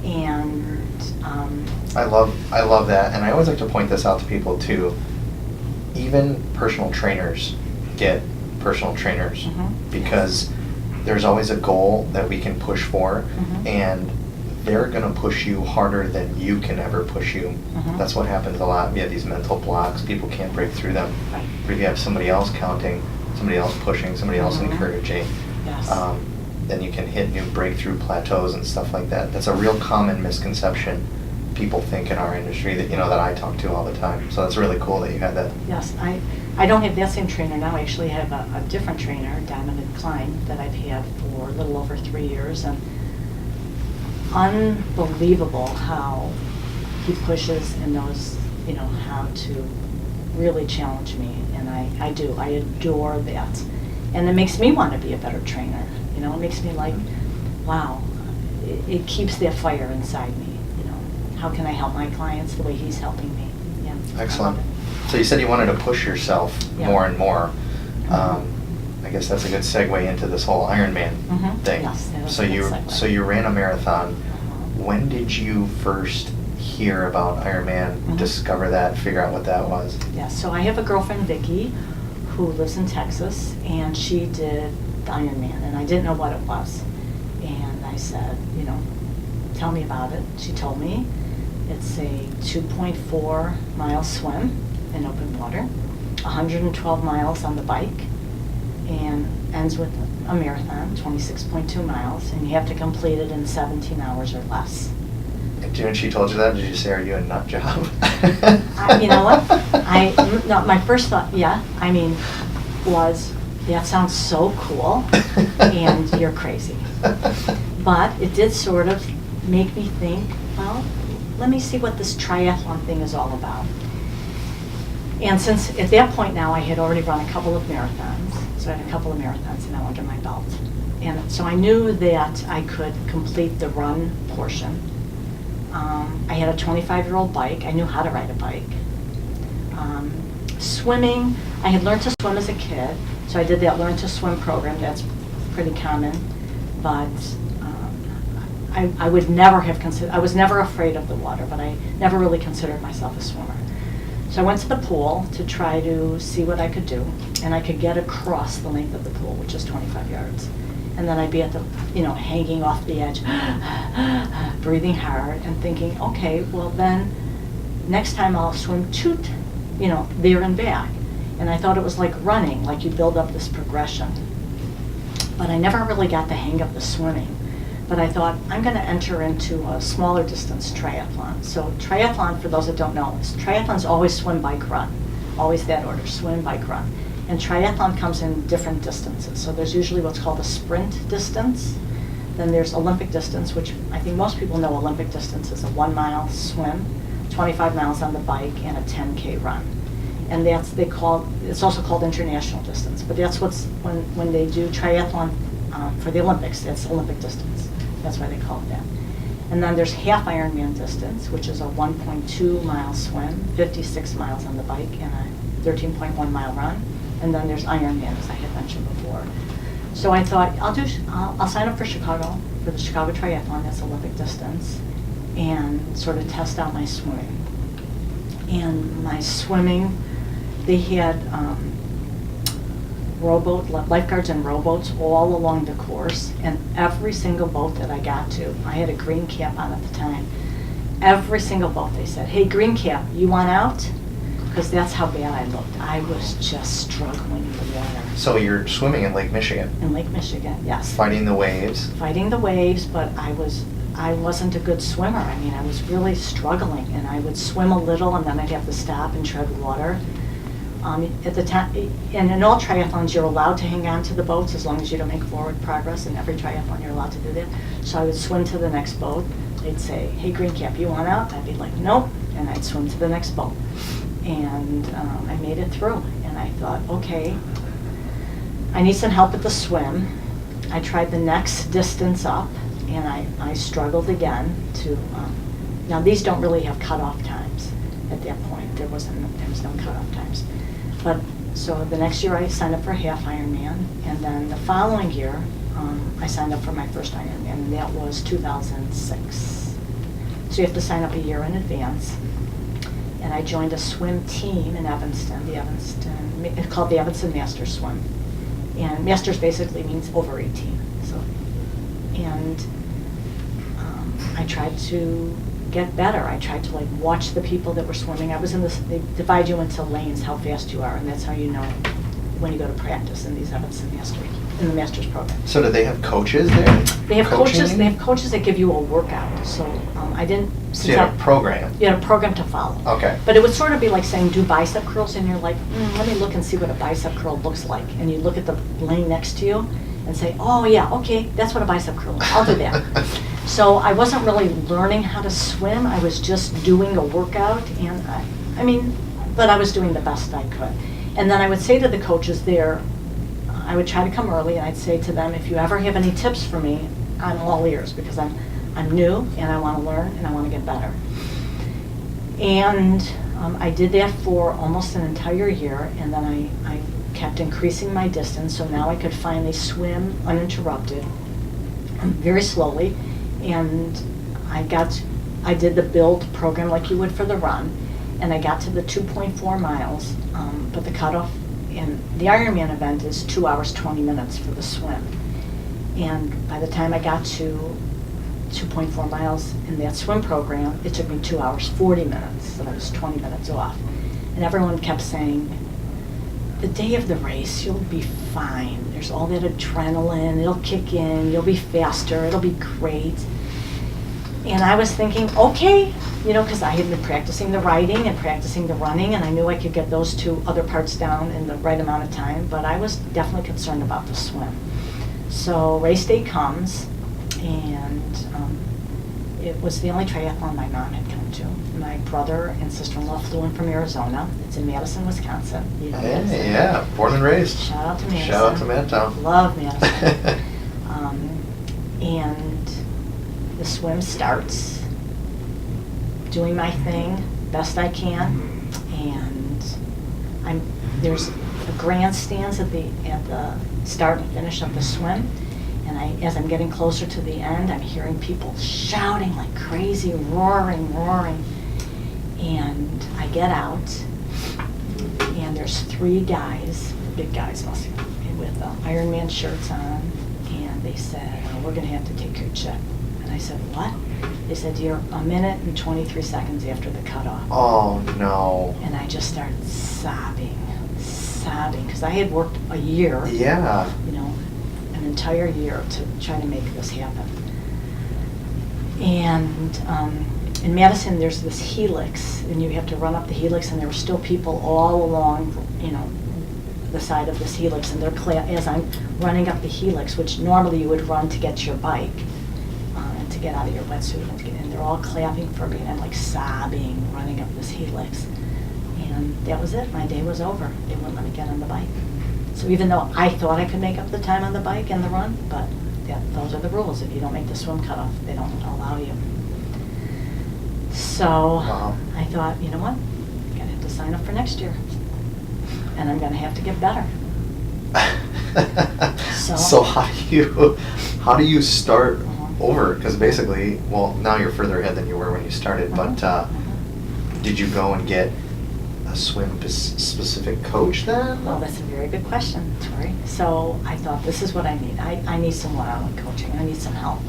And I love that, and I always like to point this out to people too. Even personal trainers get personal trainers, mm-hmm. because there's always a goal that we can push for, mm-hmm. and they're going to push you harder than you can ever push you. Mm-hmm. That's what happens a lot. We have these mental blocks. People can't break through them. Right. But if you have somebody else counting, somebody else pushing, somebody else mm-hmm. encouraging, yes. Then you can hit new breakthrough plateaus and stuff like that. That's a real common misconception people think in our industry that that I talk to all the time. So that's really cool that you had that. Yes, I don't have that same trainer now. I actually have a different trainer, Dominic Klein, that I've had for a little over 3 years, and unbelievable how he pushes and knows, how to really challenge me, and I adore that, and it makes me want to be a better trainer. It makes me like, wow, it keeps that fire inside me. How can I help my clients the way he's helping me? Yeah. Excellent. So you said you wanted to push yourself more and more. Mm-hmm. I guess that's a good segue into this whole Ironman mm-hmm. thing. Yes, that was a good segue. So you ran a marathon. Mm-hmm. When did you first hear about Ironman, mm-hmm. discover that, figure out what that was? Yeah, so I have a girlfriend, Vicki, who lives in Texas, and she did the Ironman, and I didn't know what it was. And I said, tell me about it. She told me. It's a 2.4 mile swim in open water, 112 miles on the bike, and ends with a marathon, 26.2 miles, and you have to complete it in 17 hours or less. And when she told you that, did you say, are you a nut job? You know what? My first thought, was, that sounds so cool, and you're crazy. But it did sort of make me think, well, let me see what this triathlon thing is all about. And since at that point now I had already run a couple of marathons, so I had a couple of marathons now under my belt. And so I knew that I could complete the run portion. I had a 25-year-old bike. I knew how to ride a bike. Swimming, I had learned to swim as a kid, so I did that Learn to Swim program. That's pretty common, but I would never have considered, I was never afraid of the water, but I never really considered myself a swimmer. So I went to the pool to try to see what I could do, and I could get across the length of the pool, which is 25 yards. And then I'd be at the, hanging off the edge, breathing hard and thinking, okay, well then next time I'll swim there and back. And I thought it was like running, like you build up this progression. But I never really got the hang of the swimming. But I thought, I'm going to enter into a smaller distance triathlon. So triathlon, for those that don't know, triathlon's always swim, bike, run. Always that order, swim, bike, run. And triathlon comes in different distances. So there's usually what's called a sprint distance. Then there's Olympic distance, which I think most people know Olympic distance is a 1 mile swim, 25 miles on the bike, and a 10K run. And it's also called international distance. But that's when they do triathlon for the Olympics, that's Olympic distance. That's why they call it that. And then there's half Ironman distance, which is a 1.2 mile swim, 56 miles on the bike, and a 13.1 mile run. And then there's Ironman, as I had mentioned before. So I thought, I'll sign up for Chicago, for the Chicago Triathlon, that's Olympic distance, and sort of test out my swimming. And my swimming, they had lifeguards and rowboats all along the course, and every single boat that I got to, I had a green cap on at the time. Every single boat, they said, "Hey, green cap, you want out?" Because that's how bad I looked. I was just struggling in the water. So you're swimming in Lake Michigan? In Lake Michigan, yes. Fighting the waves? Fighting the waves, but I wasn't a good swimmer. I mean, I was really struggling, and I would swim a little, and then I'd have to stop and tread water. At the time, and in all triathlons, you're allowed to hang on to the boats as long as you don't make forward progress. In every triathlon, you're allowed to do that. So I would swim to the next boat. They'd say, "Hey, green cap, you want out?" I'd be like, "Nope," and I'd swim to the next boat. And I made it through, and I thought, okay, I need some help at the swim. I tried the next distance up, and I struggled again to, now these don't really have cutoff times at that point. There was no cutoff times. But, so the next year I signed up for half Ironman, and then the following year, I signed up for my first Ironman, and that was 2006. So you have to sign up a year in advance. And I joined a swim team in Evanston, it's called the Evanston Masters Swim. And Masters basically means over 18. So, and I tried to get better. I tried to watch the people that were swimming. They divide you into lanes, how fast you are, and that's how you know when you go to practice in these Evanston Masters, in the Masters program. So do they have coaches there? They have coaches. They have coaches that give you a workout. So I didn't. So you had a program. You had a program to follow. Okay. But it would sort of be like saying do bicep curls, and you're like, let me look and see what a bicep curl looks like. And you look at the lane next to you and say, oh yeah, okay, that's what a bicep curl is. I'll do that. So I wasn't really learning how to swim. I was just doing a workout, and but I was doing the best I could. And then I would say to the coaches there, I would try to come early, and I'd say to them, if you ever have any tips for me, I'm all ears, because I'm new, and I want to learn, and I want to get better. And I did that for almost an entire year, and then I kept increasing my distance, so now I could finally swim uninterrupted, very slowly. And I did the build program like you would for the run, and I got to the 2.4 miles, but the cutoff in the Ironman event is 2 hours 20 minutes for the swim. And by the time I got to 2.4 miles in that swim program, it took me 2 hours 40 minutes, so I was 20 minutes off. And everyone kept saying, the day of the race, you'll be fine. There's all that adrenaline, it'll kick in, you'll be faster, it'll be great. And I was thinking, okay, because I had been practicing the riding and practicing the running, and I knew I could get those two other parts down in the right amount of time, but I was definitely concerned about the swim. So race day comes, and it was the only triathlon my mom had come to. My brother and sister-in-law flew in from Arizona. It's in Madison, Wisconsin. Hey, yeah, born and raised. Shout out to Madison. Shout out to Madtown. Love Madison. And the swim starts, doing my thing best I can, and there's grandstands at the start and finish of the swim. And as I'm getting closer to the end, I'm hearing people shouting like crazy, roaring. And I get out, and there's 3 guys, big guys mostly, with Ironman shirts on, and they said, we're going to have to take your check. And I said, what? They said, you're a minute and 23 seconds after the cutoff. Oh, no. And I just started sobbing, because I had worked a year. Yeah. You know, an entire year to try to make this happen. And in Madison, there's this helix, and you have to run up the helix, and there were still people all along, you know, the side of this helix, and they're as I'm running up the helix, which normally you would run to get to your bike and to get out of your wetsuit, and they're all clapping for me, and I'm like sobbing, running up this helix. And that was it. My day was over. They wouldn't let me get on the bike. So even though I thought I could make up the time on the bike and the run, but those are the rules. If you don't make the swim cutoff, they don't allow you. So Wow. I thought, you know what? I'm going to have to sign up for next year. And I'm going to have to get better. So how do you start over? Because basically, well, now you're further ahead than you were when you started, but did you go and get a swim specific coach then? Well, that's a very good question, Tori. So I thought, this is what I need. I need some one-on-one coaching. I need some help,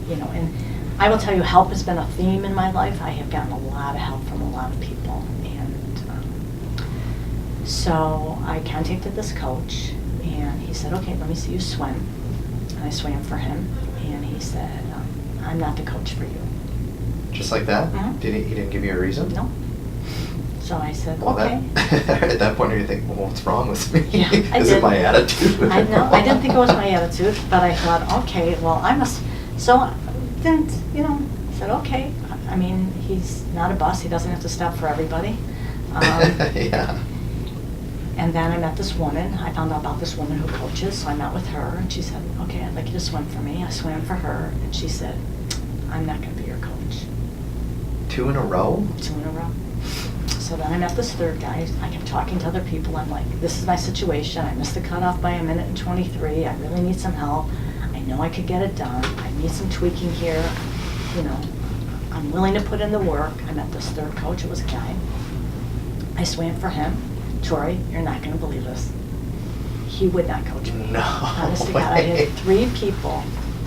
you know. And I will tell you, help has been a theme in my life. I have gotten a lot of help from a lot of people. And so I contacted this coach, and he said, okay, let me see you swim. And I swam for him, and he said, I'm not the coach for you. Just like that? Mhm. He didn't give you a reason? No. So I said, Well, okay. at that point, you think, well, what's wrong with me? Yeah, I Is did. it my attitude? I know. I didn't think it was my attitude, but I thought, okay, well, I must. So then, you know, I said, okay. I mean, he's not a bus. He doesn't have to stop for everybody. Yeah. And then I met this woman. I found out about this woman who coaches, so I met with her, and she said, okay, I'd like you to swim for me. I swam for her, and she said, I'm not going to be your coach. 2 in a row? 2 in a row. So then I met this third guy. I kept talking to other people. I'm like, this is my situation. I missed the cutoff by a minute and 23. I really need some help. I know I could get it done. I need some tweaking here. You know, I'm willing to put in the work. I met this third coach. It was a guy. I swam for him. Tori, you're not going to believe this. He would not coach me. No Honest to God, I way. had 3 people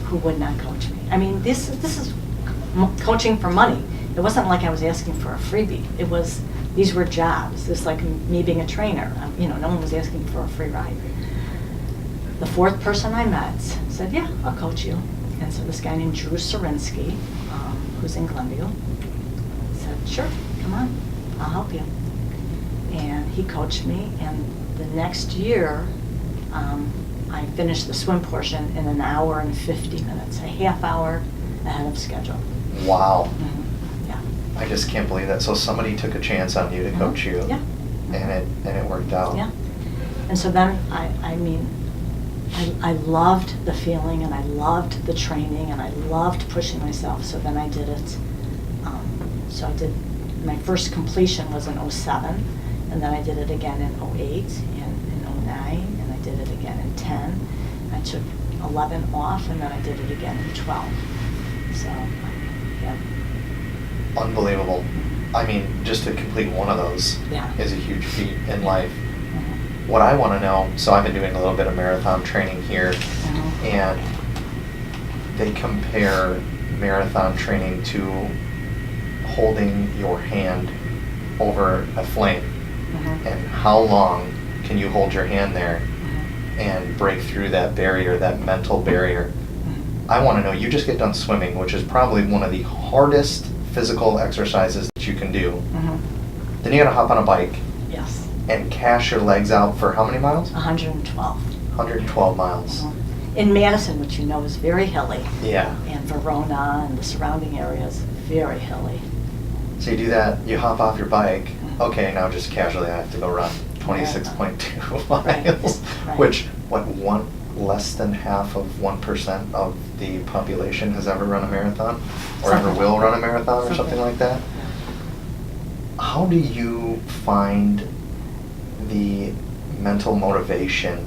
who would not coach me. I mean, this is coaching for money. It wasn't like I was asking for a freebie. It was, these were jobs. It's like me being a trainer. You know, no one was asking for a free ride. The 4th person I met said, yeah, I'll coach you. And so this guy named Drew Sarinsky, who's in Glenville, said, sure, come on, I'll help you. And he coached me, and the next year, I finished the swim portion in 1 hour and 50 minutes, a half hour ahead of schedule. Wow. Yeah. I just can't believe that. So somebody took a chance on you to coach you. Yeah. And it worked out. Yeah. And so then, I mean, I loved the feeling, and I loved the training, and I loved pushing myself. So then I did it. So I did, my first completion was in 07, and then I did it again in 08 and in 09, and I did it again in 10. I took 11 off, and then I did it again in 12. So, yeah. Unbelievable. I mean, just to complete one of those Yeah. is a huge feat in life. Mhm. What I want to know, so I've been doing a little bit of marathon training here, Mhm. and they compare marathon training to holding your hand over a flame. Mhm. And how long can you hold your hand there Mhm. and break through that barrier, that mental barrier? Mhm. I want to know, you just get done swimming, which is probably one of the hardest physical exercises that you can do. Mhm. Then you got to hop on a bike Yes. and cash your legs out for how many miles? 112. 112 miles. Mhm. In Madison, which you know is very hilly, Yeah. and Verona and the surrounding areas, very hilly. So you do that, you hop off your bike, Mhm. okay, now just casually I have to go run 26.2 Right, miles, right. which, less than half of 1% of the population has ever run a marathon, or ever Something will like run a that. marathon, or something like that? How do you find the mental motivation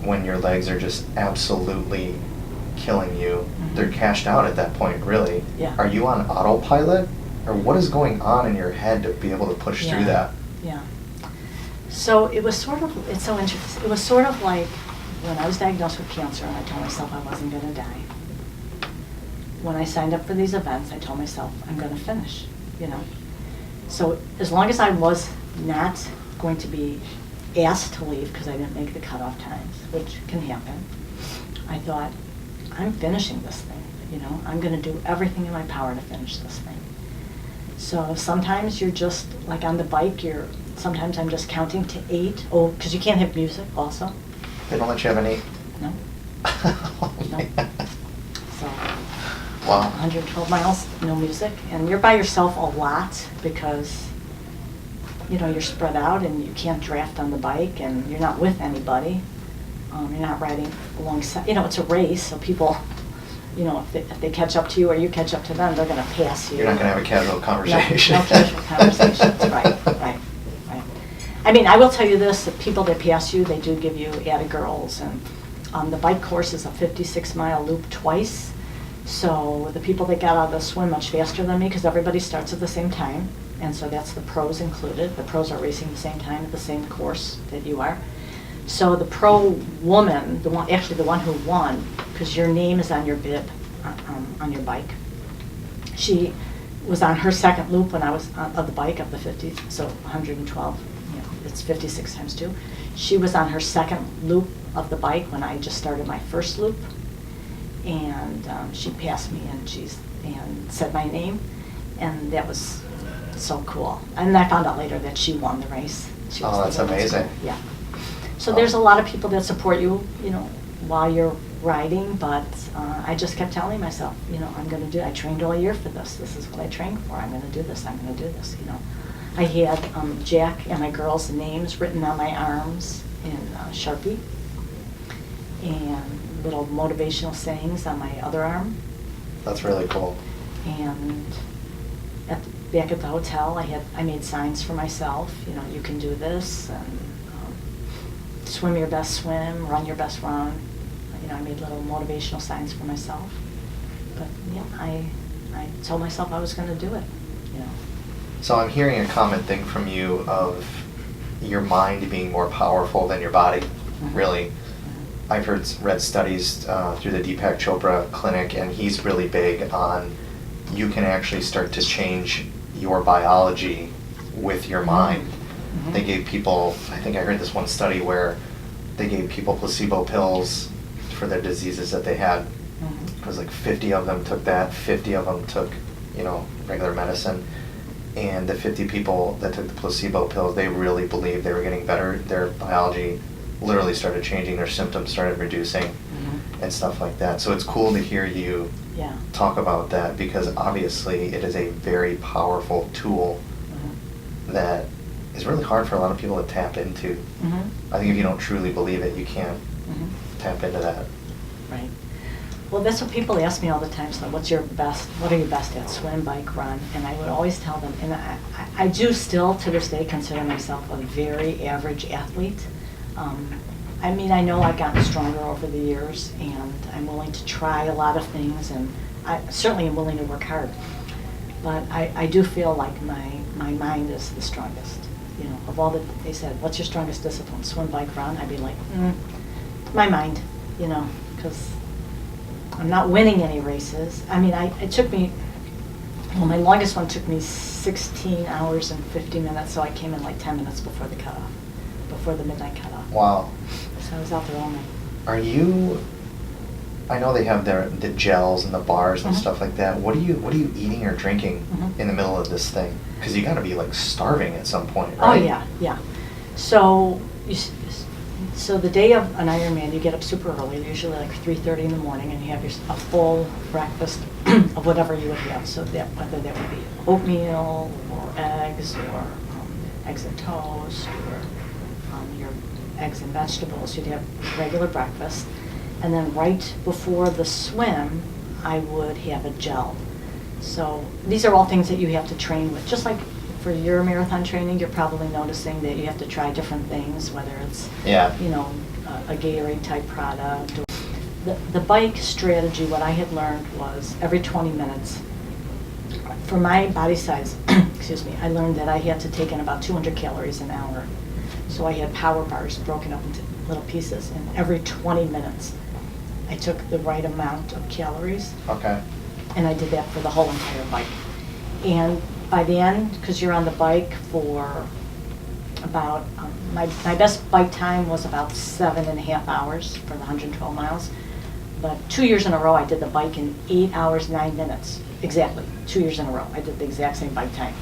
when your legs are just absolutely killing you? Mhm. They're cashed out at that point, really. Yeah. Are you on autopilot? Or what is going on in your head to be able to push through Yeah. that? Yeah. So it was sort of, it's so interesting. It was sort of like when I was diagnosed with cancer and I told myself I wasn't going to die. when I signed up for these events, I told myself, I'm going to finish, you know. So as long as I was not going to be asked to leave because I didn't make the cutoff times, which can happen, I thought, I'm finishing this thing, you know. I'm going to do everything in my power to finish this thing. So sometimes you're just, like on the bike, sometimes I'm just counting to 8. Oh, because you can't have music also. They don't let you have an 8? No. No. So, Wow. 112 miles, no music. And you're by yourself a lot because, you know, you're spread out and you can't draft on the bike and you're not with anybody. You're not riding alongside, you know, it's a race, so people, you know, if they catch up to you or you catch up to them, they're going to pass you. You're not going to have a casual conversation. No casual conversations, right. I mean, I will tell you this, the people that pass you, they do give you added girls, and the bike course is a 56-mile loop twice, so the people that got out of the swim much faster than me, because everybody starts at the same time, and so that's the pros included. The pros are racing the same time at the same course that you are. So the pro woman, the one who won, because your name is on your bib, on your bike, she was on her second loop when I was of the bike of the 50, so 112, you know, it's 56 times 2. She was on her second loop of the bike when I just started my first loop, and she passed me and said my name, and that was so cool. And I found out later that she won the race. Oh, that's amazing. Yeah. So there's a lot of people that support you, you know, while you're riding, but I just kept telling myself, you know, I'm going to do it. I trained all year for this. This is what I trained for. I'm going to do this. I'm going to do this, you know. I had Jack and my girls' names written on my arms in Sharpie and little motivational sayings on my other arm. That's really cool. And back at the hotel, I made signs for myself, you know, you can do this, and swim your best swim, run your best run. You know, I made little motivational signs for myself. But yeah, I told myself I was going to do it, you know. So I'm hearing a common thing from you of your mind being more powerful than your body, Mm-hmm. really. I've read studies through the Deepak Chopra clinic, and he's really big on you can actually start to change your biology with your mind. Mm-hmm. They gave people, I think I heard this one study where they gave people placebo pills for their diseases that they had. Mm-hmm. It was like 50 of them took that, 50 of them took, you know, regular medicine. And the 50 people that took the placebo pills, they really believed they were getting better. Their biology literally started changing, their symptoms started reducing, Mm-hmm. and stuff like that. So it's cool to hear you Yeah. talk about that, because obviously it is a very powerful tool Mm-hmm. that is really hard for a lot of people to tap into. Mm-hmm. I think if you don't truly believe it, you can't Mm-hmm. tap into that. Right. Well, that's what people ask me all the time. So, what are you best at? Swim, bike, run? And I would always tell them, and I do still to this day consider myself a very average athlete. I mean, I know I've gotten stronger over the years, and I'm willing to try a lot of things, and I certainly am willing to work hard. But I do feel like my mind is the strongest. You know, of all they said, what's your strongest discipline? Swim, bike, run? I'd be like, my mind, you know, because I'm not winning any races. I mean, it took me, well, my longest one took me 16 hours and 50 minutes, so I came in like 10 minutes before the cutoff, before the midnight cutoff. Wow. So I was out there all night. Are you, I know they have the gels and the bars and Mhm. stuff like that. What are you eating or drinking Mhm. in the middle of this thing? Because you got to be like starving at some point, Oh, right? yeah. So, so the day of an Ironman, you get up super early, usually like 3:30 in the morning, and you have a full breakfast of whatever you would have. So whether that would be oatmeal or eggs and toast or your eggs and vegetables. You'd have regular breakfast. And then right before the swim, I would have a gel. So these are all things that you have to train with. Just like for your marathon training, you're probably noticing that you have to try different things, whether it's, Yeah. you know, a Gatorade type product. Or the bike strategy, what I had learned was every 20 minutes, for my body size, excuse me, I learned that I had to take in about 200 calories an hour. So I had power bars broken up into little pieces, and every 20 minutes, I took the right amount of calories. Okay. And I did that for the whole entire bike. And by the end, because you're on the bike for about, my best bike time was about 7.5 hours for the 112 miles. But 2 years in a row, I did the bike in 8 hours, 9 minutes. Exactly, 2 years in a row. I did the exact same bike time.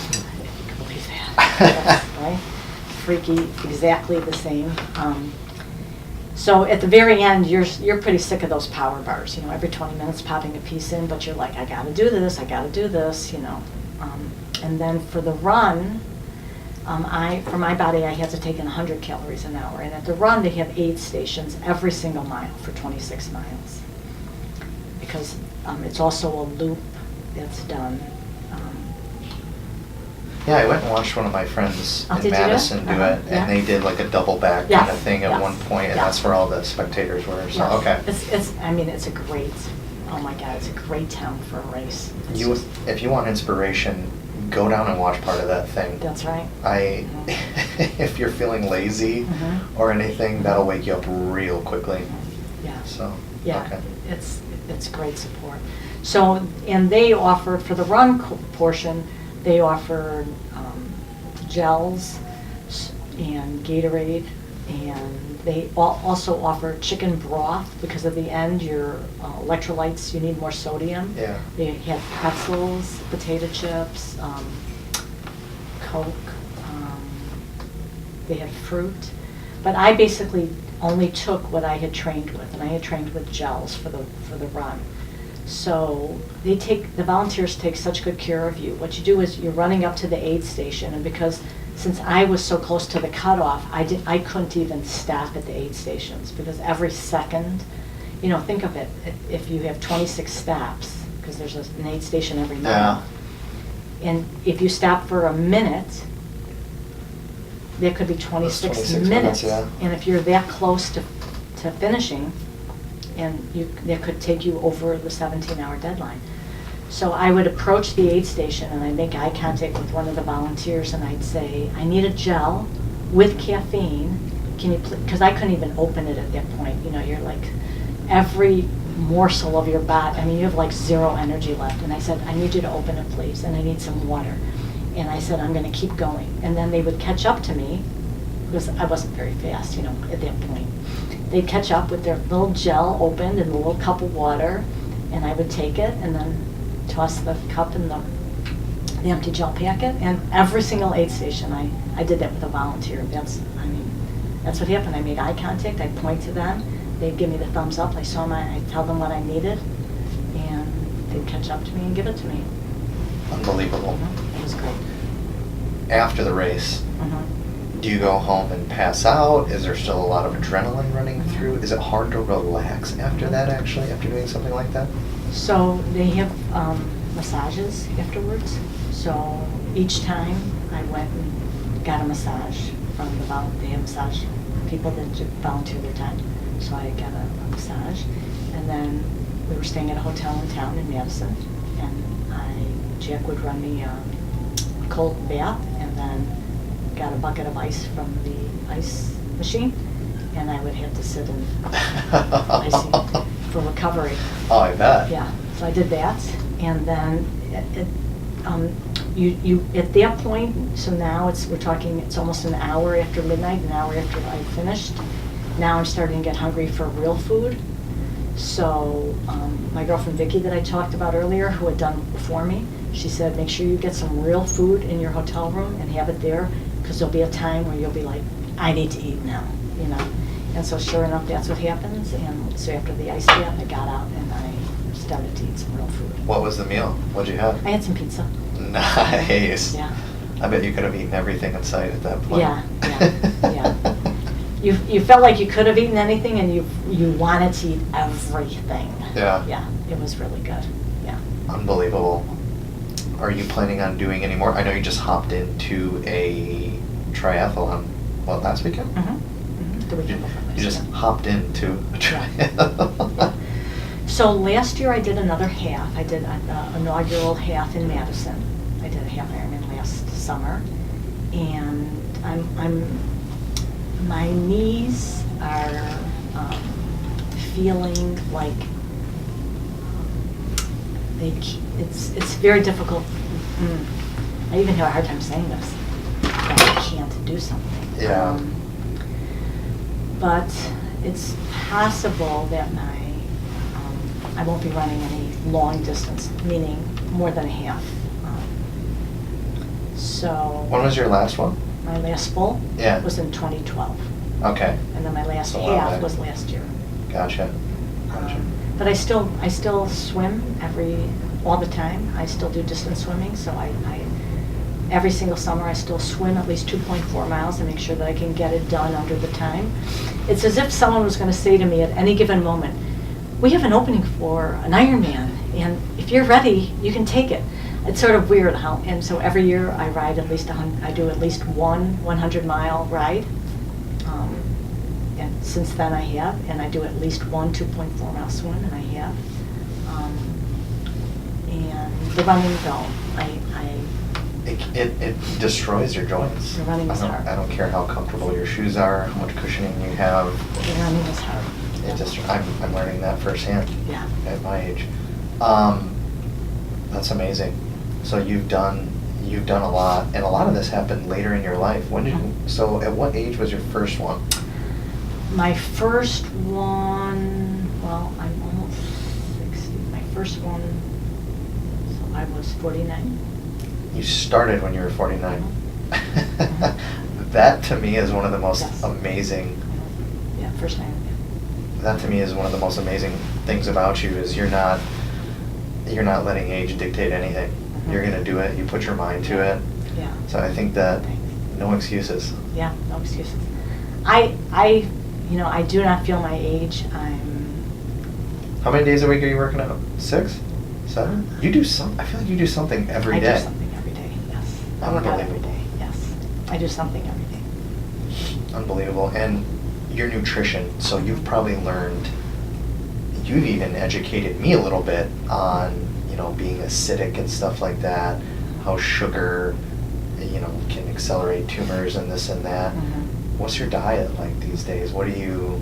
If you can believe that. Right? Freaky, exactly the same. So at the very end, you're pretty sick of those power bars. You know, every 20 minutes popping a piece in, but you're like, I gotta do this, I gotta do this, you know. And then for the run, for my body, I had to take in 100 calories an hour. And at the run, they have aid stations every single mile for 26 miles. Because it's also a loop that's done. Yeah, I went and watched one of my friends Oh, in did you? Madison do it, Yeah. and they did like a double back Yes, kind of thing at yes, one point, and yes. that's where all the spectators were, so, Yes. okay. It's a great, oh my God, it's a great town for a race. It's You, just- if you want inspiration, go down and watch part of that thing. That's right. If you're feeling lazy Mhm. or anything, that'll wake you up real quickly, Yeah. so, Yeah, okay. it's great support. So, and they offered, for the run portion, they offered gels and Gatorade, and they also offered chicken broth because at the end, your electrolytes, you need more sodium. Yeah. They had pretzels, potato chips, Coke, they had fruit. But I basically only took what I had trained with, and I had trained with gels for the run. So the volunteers take such good care of you. What you do is you're running up to the aid station, and because since I was so close to the cutoff, I couldn't even stop at the aid stations because every second, you know, think of it, if you have 26 stops, because there's an aid station every mile, and if you stop for a minute, there could be 26 26 minutes, yeah. And if you're that close to finishing, and that could take you over the 17-hour deadline. So I would approach the aid station and I'd make eye contact with one of the volunteers and I'd say, I need a gel with caffeine. Can you please, because I couldn't even open it at that point. You know, you're like, every morsel of your body, I mean, you have like zero energy left. And I said, I need you to open it, please, and I need some water. And I said, I'm gonna keep going. And then they would catch up to me, because I wasn't very fast, you know, at that point. They'd catch up with their little gel opened and the little cup of water, and I would take it and then toss the cup in the empty gel packet. And every single aid station, I did that with a volunteer. That's what happened. I made eye contact, I'd point to them, they'd give me the thumbs up, I'd tell them what I needed, and they'd catch up to me and give it to me. Unbelievable. It was great. After the race, do you go home and pass out? Is there still a lot of adrenaline running through? Is it hard to relax after that, actually, after doing something like that? So they have massages afterwards. So each time I went and got a massage from they have massage people that volunteer their time. So I got a massage, and then we were staying at a hotel in town in Madison, and Jack would run me a cold bath, and then got a bucket of ice from the ice machine, and I would have to sit in icing for recovery. Oh, I bet. Yeah, so I did that, and then you at that point. So now we're talking. It's almost an hour after midnight, an hour after I finished. Now I'm starting to get hungry for real food. So my girlfriend Vicki that I talked about earlier, who had done before me, she said, make sure you get some real food in your hotel room and have it there, because there'll be a time where you'll be like, I need to eat now, you know. And so sure enough, that's what happens. And so after the ice bath, I got out and I started to eat some real food. What was the meal? What'd you have? I had some pizza. Nice. Yeah. I bet you could have eaten everything in sight at that point. Yeah. You felt like you could have eaten anything, and you wanted to eat everything. Yeah. Yeah, it was really good. Yeah. Unbelievable. Are you planning on doing any more? I know you just hopped into a triathlon, last weekend? The weekend before last. You just yeah. hopped into a triathlon. Yeah. So last year I did another half. I did an inaugural half in Madison. I did a half Ironman last summer, and my knees are feeling like it's very difficult. I even have a hard time saying this, that I can't do something. Yeah. But it's possible that I won't be running any long distance, meaning more than a half. So. When was your last one? My last full Yeah. was in 2012. Okay. And then my last So a while half back. was last year. Gotcha. But I still swim all the time. I still do distance swimming, so I every single summer I still swim at least 2.4 miles and make sure that I can get it done under the time. It's as if someone was going to say to me at any given moment, we have an opening for an Ironman, and if you're ready, you can take it. It's sort of weird how, and so every year I ride at least I do at least one 100-mile ride. And since then I have, and I do at least one 2.4-mile swim, and I have. And the running though, It destroys your joints. The running is hard. I don't care how comfortable your shoes are, how much cushioning you have. the running is hard. I'm learning that firsthand. Yeah. At my age. That's amazing. So you've done a lot, and a lot of this happened later in your life. So at what age was your first one? My first one, well, I'm almost 60. My first one, so I was 49. You started when you were 49. Mhm. That to me is one of the most Yes. amazing. Yeah, first time. That to me is one of the most amazing things about you is you're not letting age dictate anything. Mhm. You're gonna do it. You put your mind to it. Yeah. So I think that Thanks. no excuses. Yeah, no excuses. I do not feel my age. How many days a week are you working out? 6? 7? You do I feel like you do something every day. I do something every day, yes. I work out every Unbelievable. day, yes. I do something every day. Unbelievable. And your nutrition, so you've probably you've even educated me a little bit on, being acidic and stuff like that, how sugar, can accelerate tumors and this and that. Mhm. What's your diet like these days? What are you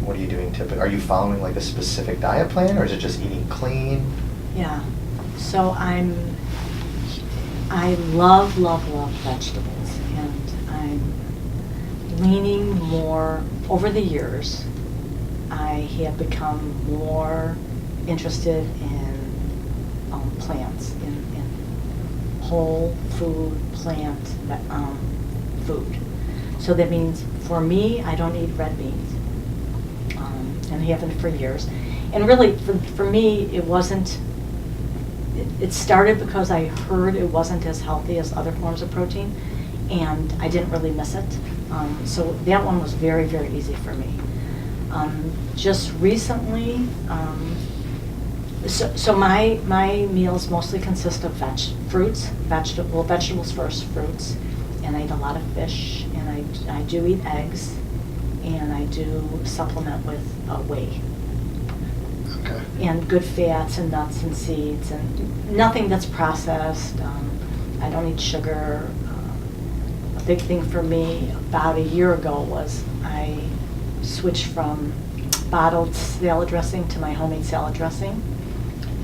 Mhm. doing typically? Are you following like a specific diet plan, or is it just eating clean? Yeah, so I love vegetables, and I'm leaning more, over the years, I have become more interested in plants, in whole food, plant food. So that means, for me, I don't eat red meat, and haven't for years. And really, for me, it started because I heard it wasn't as healthy as other forms of protein, and I didn't really miss it. So that one was very, very easy for me. Just recently, so my meals mostly consist of vegetables first, fruits, and I eat a lot of fish, and I do eat eggs, and I do supplement with whey. Okay. And good fats and nuts and seeds, and nothing that's processed. I don't eat sugar. A big thing for me about a year ago was I switched from bottled salad dressing to my homemade salad dressing,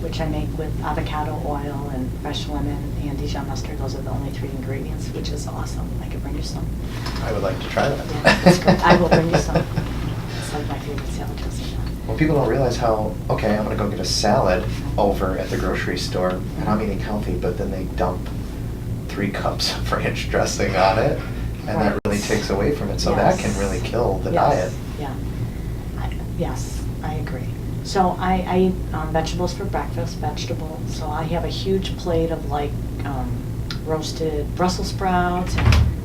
which I make with avocado oil and fresh lemon and Dijon mustard. Those are the only 3 ingredients, which is awesome. I could bring you some. I would like to try that. Yeah, it's great. I will bring you some. It's like my favorite salad dressing. Well, people don't realize how, okay, I'm going to go get a salad over at the grocery store, and I'm eating healthy, but then they dump 3 cups of ranch dressing on it, and that really takes away from it. So that can really kill the diet. Yeah. Yes, I agree. So I eat vegetables for breakfast, So I have a huge plate of roasted Brussels sprouts.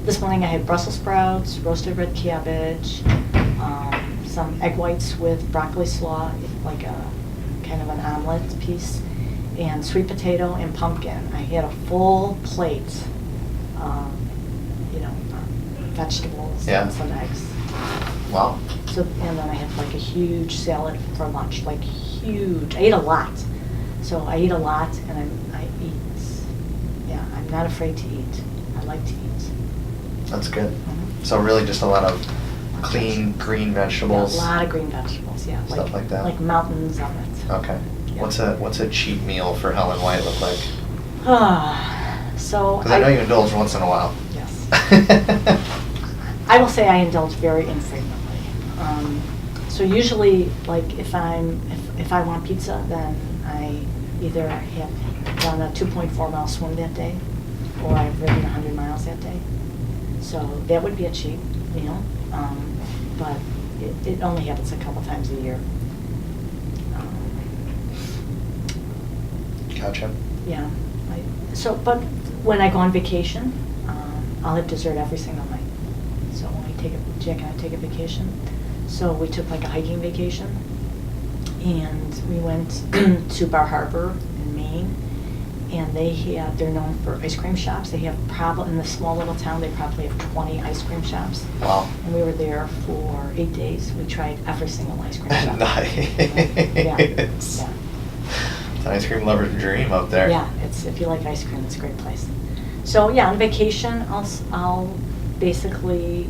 This morning I had Brussels sprouts, roasted red cabbage, some egg whites with broccoli slaw, like a kind of an omelet piece, and sweet potato and pumpkin. I had a full plate, vegetables and some eggs. Wow. So, and then I had like a huge salad for lunch, like huge. I ate a lot. So I eat a lot, and I eat, I'm not afraid to eat. I like to eat. That's good. Mhm. So really just a lot of clean green vegetables. Yeah, a lot of green vegetables, yeah. Stuff like that. Like mountains of it. Okay. Yeah. What's a cheat meal for Helen White look like? So Because I know you indulge once in a while. Yes. I will say I indulge very infrequently. So usually, like if I want pizza, then I either have done a 2.4-mile swim that day, or I've ridden 100 miles that day. So that would be a cheat meal, but it only happens a couple times a year. Gotcha. Yeah. But when I go on vacation, I'll have dessert every single night. So when Jack and I take a vacation, so we took like a hiking vacation, and we went to Bar Harbor in Maine, and they're known for ice cream shops. They have in the small little town, they probably have 20 ice cream shops. Wow. And we were there for 8 days. We tried every single ice cream shop. Nice. Yeah. It's an ice cream lover's dream up there. Yeah, if you like ice cream, it's a great place. So yeah, on vacation, I'll basically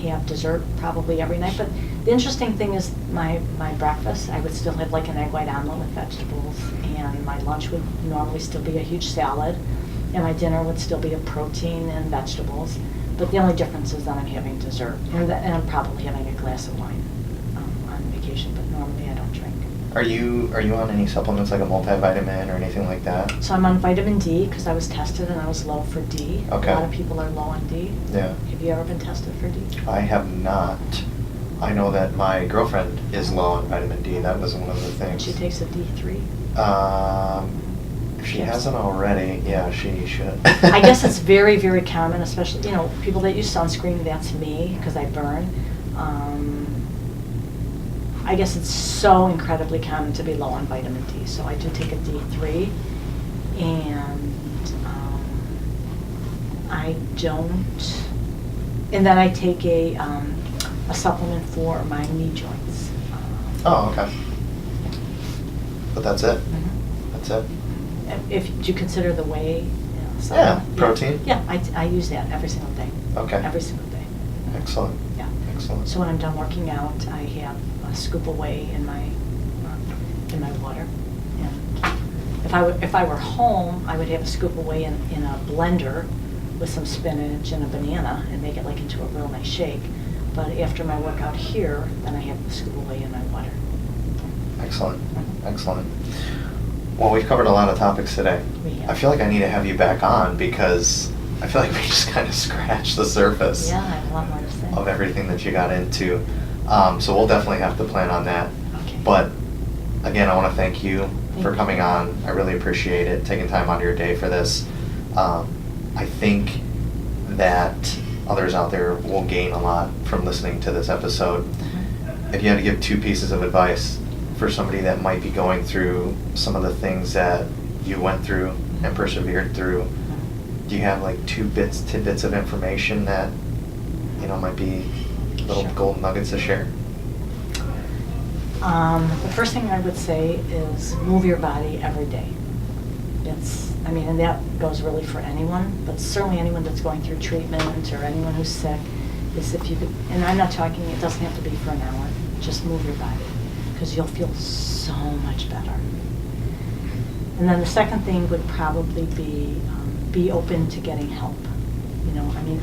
have dessert probably every night. But the interesting thing is my breakfast, I would still have like an egg white omelet with vegetables, and my lunch would normally still be a huge salad, and my dinner would still be a protein and vegetables. But the only difference is that I'm having dessert, and I'm probably having a glass of wine on vacation. But normally I don't drink. Are you on any supplements like a multivitamin or anything like that? So I'm on vitamin D because I was tested and I was low for D. Okay. A lot of people are low on D. Yeah. Have you ever been tested for D? I have not. I know that my girlfriend is low on vitamin D. That was one of the things. She takes a D3. If she Yes. hasn't already, yeah, she should. I guess it's very, very common, especially, people that use sunscreen, that's me, because I burn. I guess it's so incredibly common to be low on vitamin D, so I do take a D3, and I don't, and then I take a supplement for my knee joints. Oh, okay. But that's it? Mhm. That's it? Do you consider the whey? Yeah, supplement? protein? Yeah, I use that every single day. Okay. Every single day. Excellent. Yeah. Excellent. So when I'm done working out, I have a scoop of whey in my water. And if I were home, I would have a scoop of whey in a blender with some spinach and a banana and make it like into a real nice shake. But after my workout here, then I have the scoop of whey in my water. Excellent. Mhm. Excellent. Well, we've covered a lot of topics today. We have. I feel like I need to have you back on because I feel like we just kind of scratched the surface Yeah, I have a lot more to say. of everything that you got into. So we'll definitely have to plan on that. Okay. But again, I want to thank you for you. coming on. I really appreciate it, taking time out of your day for this. I think that others out there will gain a lot from listening to this episode. Mhm. If you had to give 2 pieces of advice for somebody that might be going through some of the things that you went through and persevered through, do you have like 2 tidbits of information that might be little Sure. gold nuggets to share? The first thing I would say is move your body every day. And that goes really for anyone, but certainly anyone that's going through treatment or anyone who's sick, is if you could, and I'm not talking, it doesn't have to be for an hour, just move your body, because you'll feel so much better. And then the second thing would probably be open to getting help.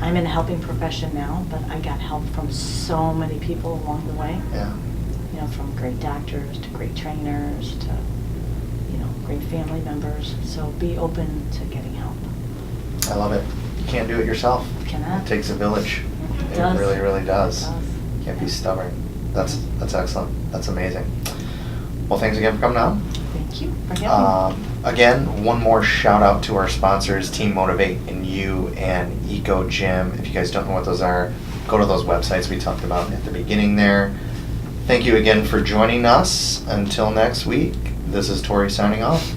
I'm in a helping profession now, but I got help from so many people along the way. Yeah. From great doctors to great trainers to, great family members. So be open to getting help. I love it. You can't do it yourself. You cannot. It takes a village. It does. really, really does. It does. You can't be stubborn. That's excellent. That's amazing. Well, thanks again for coming on. Thank you for having me. Again, one more shout out to our sponsors, Team Motivate and You and Eco Gym. If you guys don't know what those are, go to those websites we talked about at the beginning there. Thank you again for joining us. Until next week, this is Tori signing off.